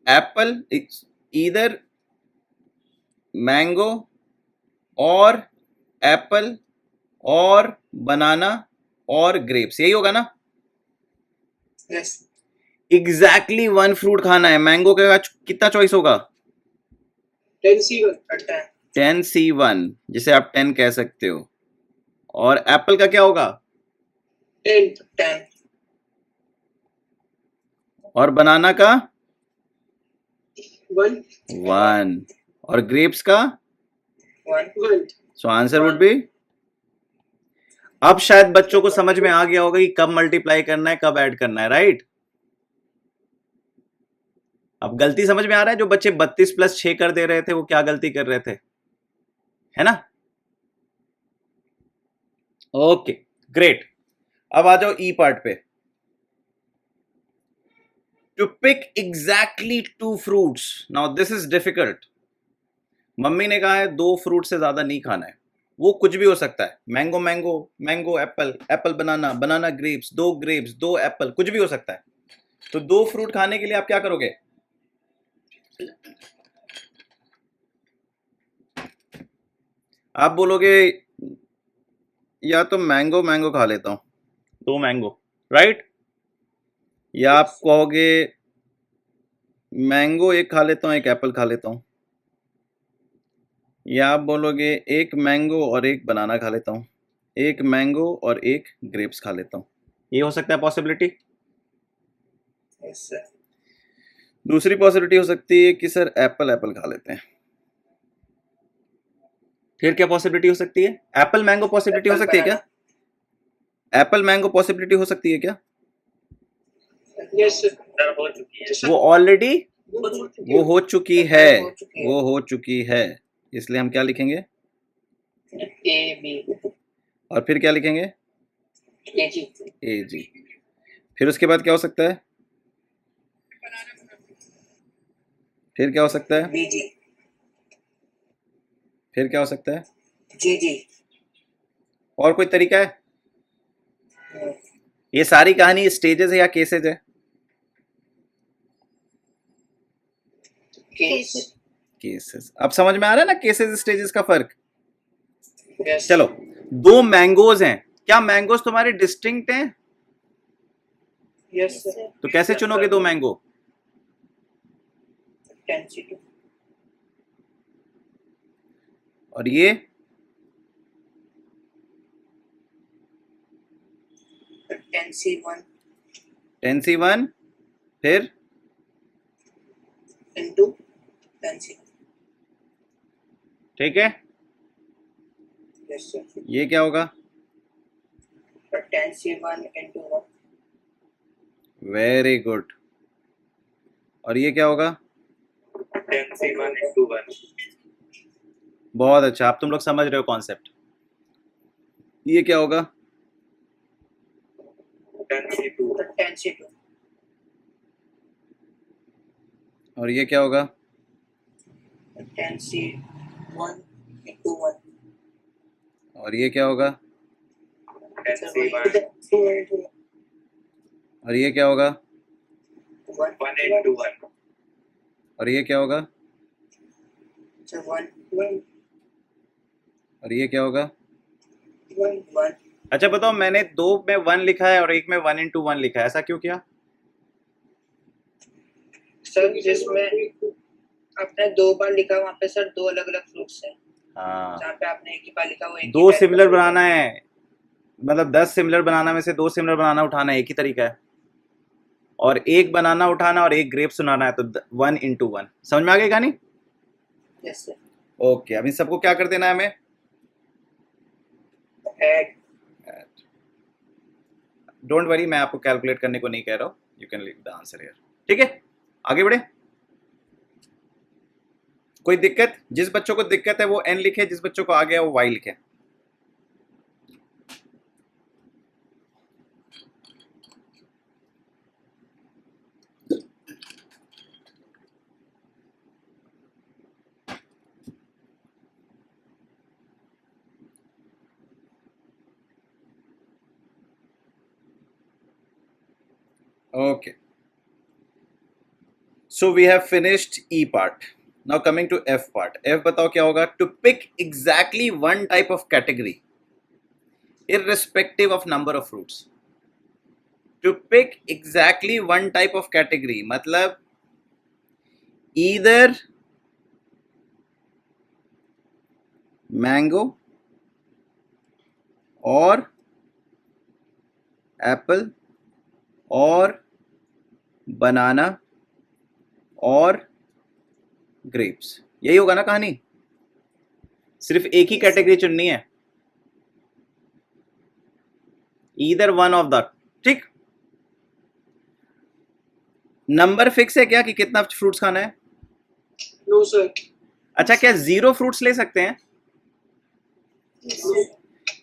apple, either mango और एप्पल और बनाना और ग्रेप्स, यही होगा ना? Yes. एग्जैक्टली वन फ्रूट खाना है। मैंगो का कितना चॉइस होगा? 10C1। 10C1, जिसे आप 10 कह सकते हो। और एप्पल का क्या होगा? 10। और बनाना का 1। 1। और ग्रेप्स का 1। So answer would be. अब शायद बच्चों को समझ में आ गया होगा कि कब मल्टीप्लाई करना है, कब ऐड करना है, राइट? अब गलती समझ में आ रहा है? जो बच्चे 32 + 6 कर दे रहे थे वो क्या गलती कर रहे थे, है ना? Okay great. अब आ जाओ ई पार्ट पे। To pick exactly 2 fruits. Now this is difficult. Mummy ने कहा है 2 फ्रूट से ज्यादा नहीं खाना है। वो कुछ भी हो सकता है। Mango mango, mango Apple, apple banana, banana grapes, 2 grapes, 2 Apple, कुछ भी हो सकता है। तो 2 फ्रूट खाने के लिए आप क्या करोगे? आप बोलोगे या तो मैंगो खा लेता हूं, 2 मैंगो, राइट? या आप कहोगे मैंगो एक खा लेता हूँ, एक एप्पल खा लेता हूँ, या आप बोलोगे एक मैंगो और एक बनाना खा लेता हूँ, एक मैंगो और एक ग्रेप्स खा लेता हूँ। ये हो सकता है पॉसिबिलिटी। Yes sir. दूसरी पॉसिबिलिटी हो सकती है कि सर एप्पल एप्पल खा लेते हैं। फिर क्या पॉसिबिलिटी हो सकती है? एप्पल मैंगो पॉसिबिलिटी हो सकती है क्या? एप्पल मैंगो पॉसिबिलिटी हो सकती है क्या? Yes sir. सर हो चुकी है। वो ऑलरेडी वो हो चुकी है, हो चुकी है। वो हो चुकी है, इसलिए हम क्या लिखेंगे? ए बी और फिर क्या लिखेंगे? ए जी ए जी। फिर उसके बाद क्या हो सकता है? फिर क्या हो सकता है? बी जी फिर क्या हो सकता है? जी जी। और कोई तरीका है? ये सारी कहानी स्टेजेस है या केसेज है? केस। केसेस। अब समझ में आ रहा है ना केसेस स्टेजेस का फर्क? यस। चलो, दो मैंगोज हैं, क्या मैंगोज तुम्हारे डिस्टिंक्ट हैं? Yes sir. तो कैसे चुनोगे दो मैंगो? 10C2 और ये 10C1 10C1 फिर into 10C2। ठीक है, यस सर। ये क्या होगा? 10C1 into 1। Very good. और ये क्या होगा? 10C1 into 1। बहुत अच्छा, आप तुम लोग समझ रहे हो कॉन्सेप्ट। ये क्या होगा? 10C2। 10C2 और ये क्या होगा? 10C1 into 1। और ये क्या होगा? 10C1 और ये क्या होगा? 1 into 1। और ये क्या होगा? 1 और ये क्या होगा? 1। अच्छा बताओ, मैंने दो में 1 लिखा है और एक में 1 into 1 लिखा है, ऐसा क्यों किया? सर जिसमें आपने 2 बार लिखा वहाँ पे सर 2 अलग अलग फ्रूट्स हैं। हाँ, जहाँ पे आपने एक ही बार लिखा वो एक ही दो type का सिमिलर fruit बनाना है। है, मतलब 10 सिमिलर बनाना में से 2 सिमिलर बनाना उठाना एक ही तरीका है, और एक बनाना उठाना और एक ग्रेप सुनाना है, तो 1 into 1। समझ में आ गई कहानी? Yes sir. ओके, अब इन सबको क्या कर देना है हमें? ऐड। डोंट वरी, मैं आपको कैलकुलेट करने को नहीं कह रहा हूँ, you can leave the answer here. ठीक है, आगे बढ़े। कोई दिक्कत? जिस बच्चों को दिक्कत है वो n लिखे, जिस बच्चों को आ गया वो y लिखे। Okay, so we have finished E part. Now coming to F part. F बताओ क्या होगा? To pick exactly one type of category irrespective of number of fruits. To pick exactly one type of category मतलब either mango or apple or banana और grapes. यही होगा ना कहानी? सिर्फ एक ही कैटेगरी चुननी है, ईदर वन ऑफ दैट। ठीक, नंबर फिक्स है क्या कि कितना फ्रूट्स खाना है? No sir. अच्छा, क्या 0 फ्रूट्स ले सकते हैं?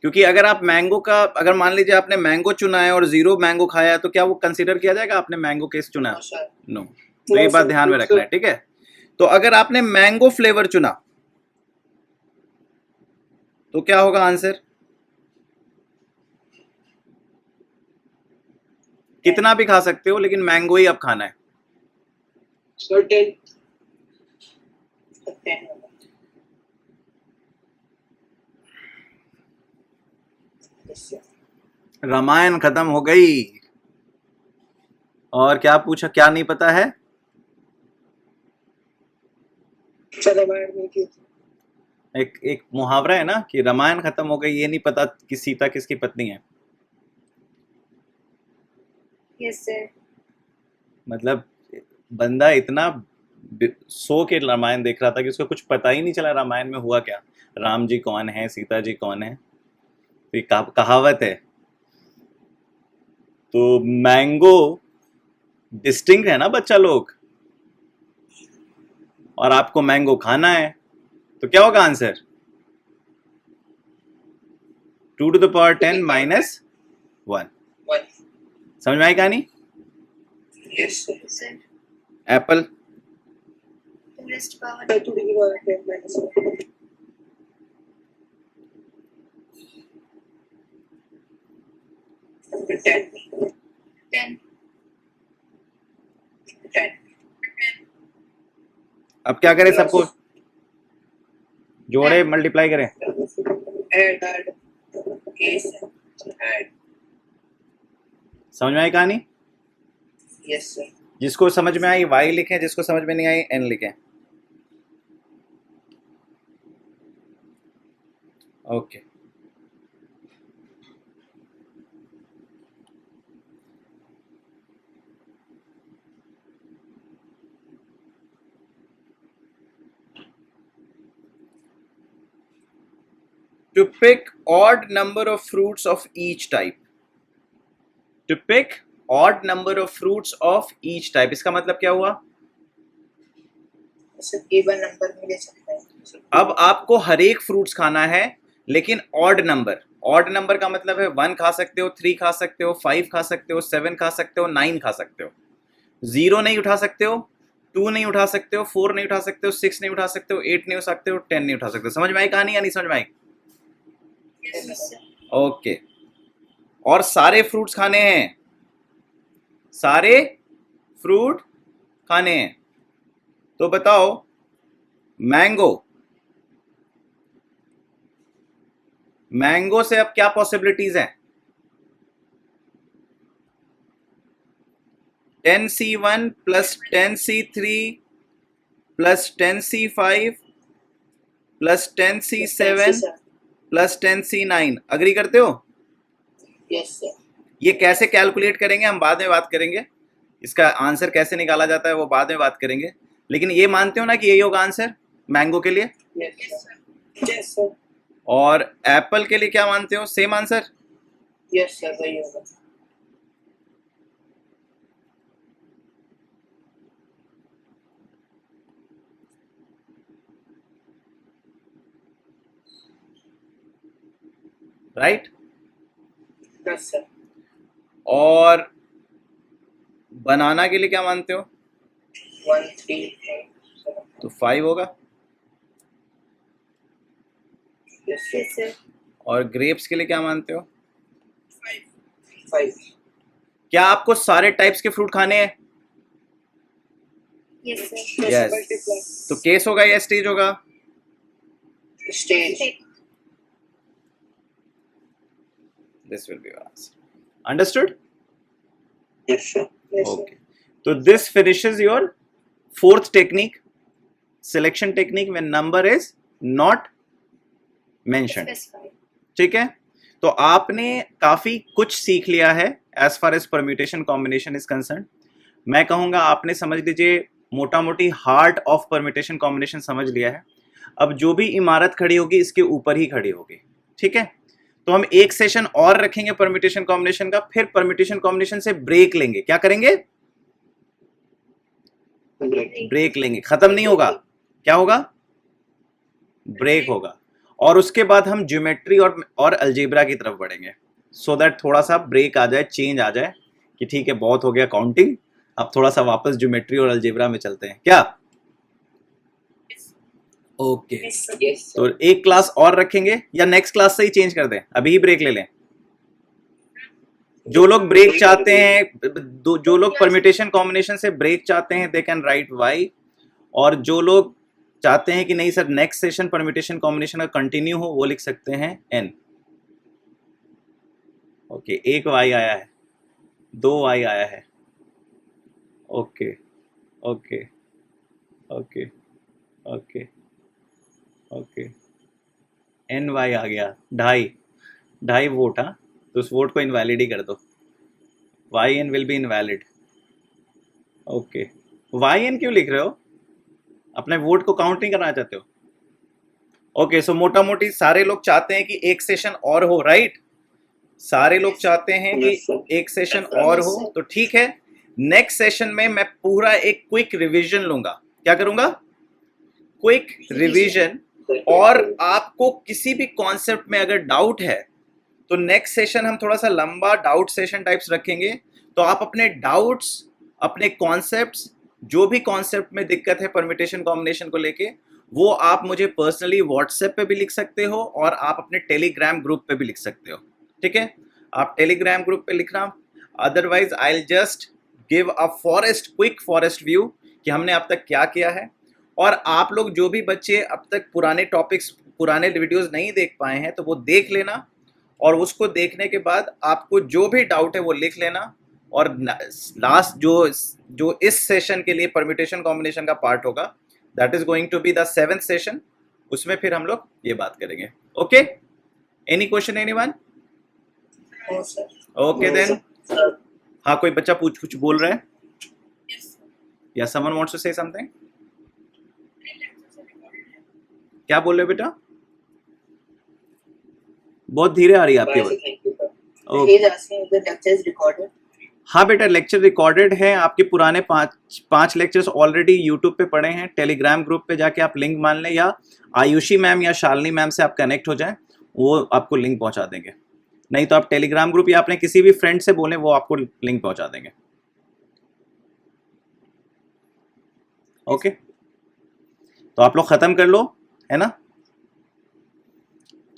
क्योंकि अगर आप मैंगो का, अगर मान लीजिए आपने मैंगो चुना है और 0 मैंगो खाया है, तो क्या वो कंसीडर किया जाएगा आपने मैंगो केस चुना है? Sir no. तो ये बात ध्यान में रखना है, ठीक है? तो अगर आपने मैंगो फ्लेवर चुना तो क्या होगा आंसर? कितना भी खा सकते हो, लेकिन मैंगो ही अब खाना है। सर 10। 10 रामायण खत्म हो गई। और क्या पूछा, क्या नहीं पता है? सर रामायण में की एक एक मुहावरा है ना कि रामायण खत्म हो गई, ये नहीं पता कि सीता किसकी पत्नी है। Yes sir. मतलब बंदा इतना सो के रामायण देख रहा था कि उसको कुछ पता ही नहीं चला रामायण में हुआ क्या, राम जी कौन है, सीता जी कौन है। तो ये कहावत है। तो मैंगो डिस्टिंक्ट है ना बच्चा लोग, और आपको मैंगो खाना है, तो क्या होगा answer? 2 to the power 10 minus 1। 1। समझ में आई कहानी? Yes sir. Sir Apple 2 raised to power 2 to the power 10 minus 1। 10। 10। 10। अब क्या करें, सबको जोड़े मल्टीप्लाई करें? Add case add. समझ में आई कहानी? Yes sir. जिसको समझ में आई y लिखें, जिसको समझ में नहीं आई n लिखें। Okay to pick odd number of fruits of each type, to pick odd number of fruits of each type, इसका मतलब क्या हुआ? सर इवन नंबर में ले सकते हैं। अब आपको हर एक फ्रूट्स खाना है, लेकिन ऑड नंबर। ऑड नंबर का मतलब है 1 खा सकते हो, 3 खा सकते हो, 5 खा सकते हो, 7 खा सकते हो, 9 खा सकते हो। 0 नहीं उठा सकते हो, 2 नहीं उठा सकते हो, 4 नहीं उठा सकते हो, 6 नहीं उठा सकते हो, 8 नहीं उठा सकते हो, 10 नहीं उठा सकते हो। समझ में आई कहानी या नहीं समझ में आई? Yes sir. ओके। और सारे फ्रूट्स खाने हैं, सारे फ्रूट खाने हैं। तो बताओ मैंगो, मैंगो से अब क्या पॉसिबिलिटीज हैं? 10C1 plus 10C3 plus 10C5 plus 10C7 plus 10C9। Agree करते हो? Yes sir. ये कैसे कैलकुलेट करेंगे हम बाद में बात करेंगे, इसका आंसर कैसे निकाला जाता है वो बाद में बात करेंगे। लेकिन ये मानते हो ना कि यही होगा आंसर मैंगो के लिए? Yes sir. और एप्पल के लिए क्या मानते हो, सेम आंसर? यस सर वही होगा। राइट? Yes sir. और बनाना के लिए क्या मानते हो? 1 3 4 तो 5 होगा। Yes Yes sir. और ग्रेप्स के लिए क्या मानते हो? 5। क्या आपको सारे टाइप्स के फ्रूट खाने हैं? Yes sir. यस। तो केस होगा या स्टेज होगा? Stage. This will be your answer. Understood? Yes sir. Okay. So this finishes your 4th technique, selection technique when number is not mentioned. Specify. ठीक है? तो आपने काफी कुछ सीख लिया है as far as permutation combination is concerned. मैं कहूँगा आपने समझ लीजिए मोटा मोटी हार्ट ऑफ परम्यूटेशन कॉम्बिनेशन समझ लिया है। अब जो भी इमारत खड़ी होगी इसके ऊपर ही खड़ी होगी। ठीक है? तो हम एक सेशन और रखेंगे परम्यूटेशन कॉम्बिनेशन का, फिर परम्यूटेशन कॉम्बिनेशन से ब्रेक लेंगे। क्या करेंगे? ब्रेक लेंगे। खत्म नहीं होगा, क्या होगा? ब्रेक होगा। और उसके बाद हम ज्योमेट्री और अलजेब्रा की तरफ बढ़ेंगे, सो दैट थोड़ा सा ब्रेक आ जाए, चेंज आ जाए कि ठीक है बहुत हो गया काउंटिंग, अब थोड़ा सा वापस ज्योमेट्री और अलजेब्रा में चलते हैं। क्या? ओके। यस तो एक क्लास और रखेंगे या नेक्स्ट क्लास से ही चेंज कर दें? अभी ही ब्रेक ले लें? जो लोग ब्रेक चाहते हैं, जो लोग परम्यूटेशन कॉम्बिनेशन से ब्रेक चाहते हैं, दे कैन राइट वाई। और जो लोग चाहते हैं कि नहीं sir next session permutation combination का कंटिन्यू हो, वो लिख सकते हैं एन। ओके, एक वाई आया है, 2 वाई आया है, okay okay okay okay okay N Y आ गया 2.5 वोट। हाँ, तो उस वोट को इनवैलिड ही कर दो। Y N will be invalid. Okay, Y N क्यों लिख रहे हो? अपने वोट को काउंट नहीं करना चाहते हो? ओके, सो मोटा मोटी सारे लोग चाहते हैं कि एक सेशन और हो, राइट? सारे लोग चाहते हैं कि Yes, sir. एक सेशन और हो, तो ठीक है। नेक्स्ट सेशन में मैं पूरा एक क्विक रिवीजन लूंगा। क्या करूंगा? Quick revision. और आपको किसी भी कॉन्सेप्ट में अगर डाउट है तो नेक्स्ट सेशन हम थोड़ा सा लंबा डाउट सेशन टाइप्स रखेंगे। तो आप अपने डाउट्स, अपने कॉन्सेप्ट्स, जो भी कॉन्सेप्ट में दिक्कत है परम्यूटेशन कॉम्बिनेशन को लेके, वो आप मुझे पर्सनली व्हाट्सएप पे भी लिख सकते हो और आप अपने टेलीग्राम ग्रुप पे भी लिख सकते हो। ठीक है, आप टेलीग्राम ग्रुप पे लिखना। Otherwise I will just give a quick forest view कि हमने अब तक क्या किया है। और आप लोग जो भी बच्चे अब तक पुराने टॉपिक्स, पुराने वीडियोस नहीं देख पाए हैं, तो वो देख लेना, और उसको देखने के बाद आपको जो भी डाउट है वो लिख लेना। और लास्ट जो इस सेशन के लिए परम्यूटेशन कॉम्बिनेशन का पार्ट होगा, that is going to be the 7th session. उसमें फिर हम लोग ये बात करेंगे। Okay, any question anyone? No sir. Okay then. हाँ, कोई बच्चा कुछ बोल रहा है? या someone wants to say something? क्या बोल रहे हो बेटा? बहुत धीरे आ रही है आपकी आवाज। Thank you, sir. Okay. He is asking if the lecture is recorded. हाँ बेटा, लेक्चर रिकॉर्डेड है। आपके पुराने पांच लेक्चर्स ऑलरेडी यूट्यूब पे पड़े हैं। टेलीग्राम ग्रुप पे जाके आप लिंक मान लें, या आयुषी मैम या शालिनी मैम से आप कनेक्ट हो जाएं, वो आपको लिंक पहुंचा देंगे। नहीं तो आप टेलीग्राम ग्रुप या अपने किसी भी फ्रेंड से बोलें, वो आपको लिंक पहुंचा देंगे। ओके, तो आप लोग खत्म कर लो, है ना?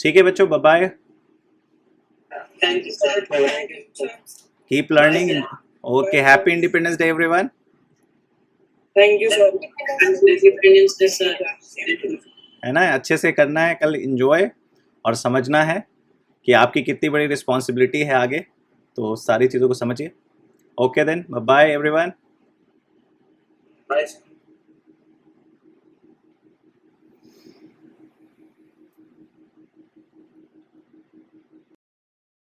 ठीक है बच्चों, bye bye. Thank you, sir. Thank you, sir. Keep learning. Okay, happy Independence Day everyone. Thank you, sir. Independence Day, sir. है ना? अच्छे से करना है कल, एंजॉय, और समझना है कि आपकी कितनी बड़ी रिस्पॉन्सिबिलिटी है आगे। तो सारी चीज़ों को समझिए। Okay then, bye bye everyone. Bye, sir.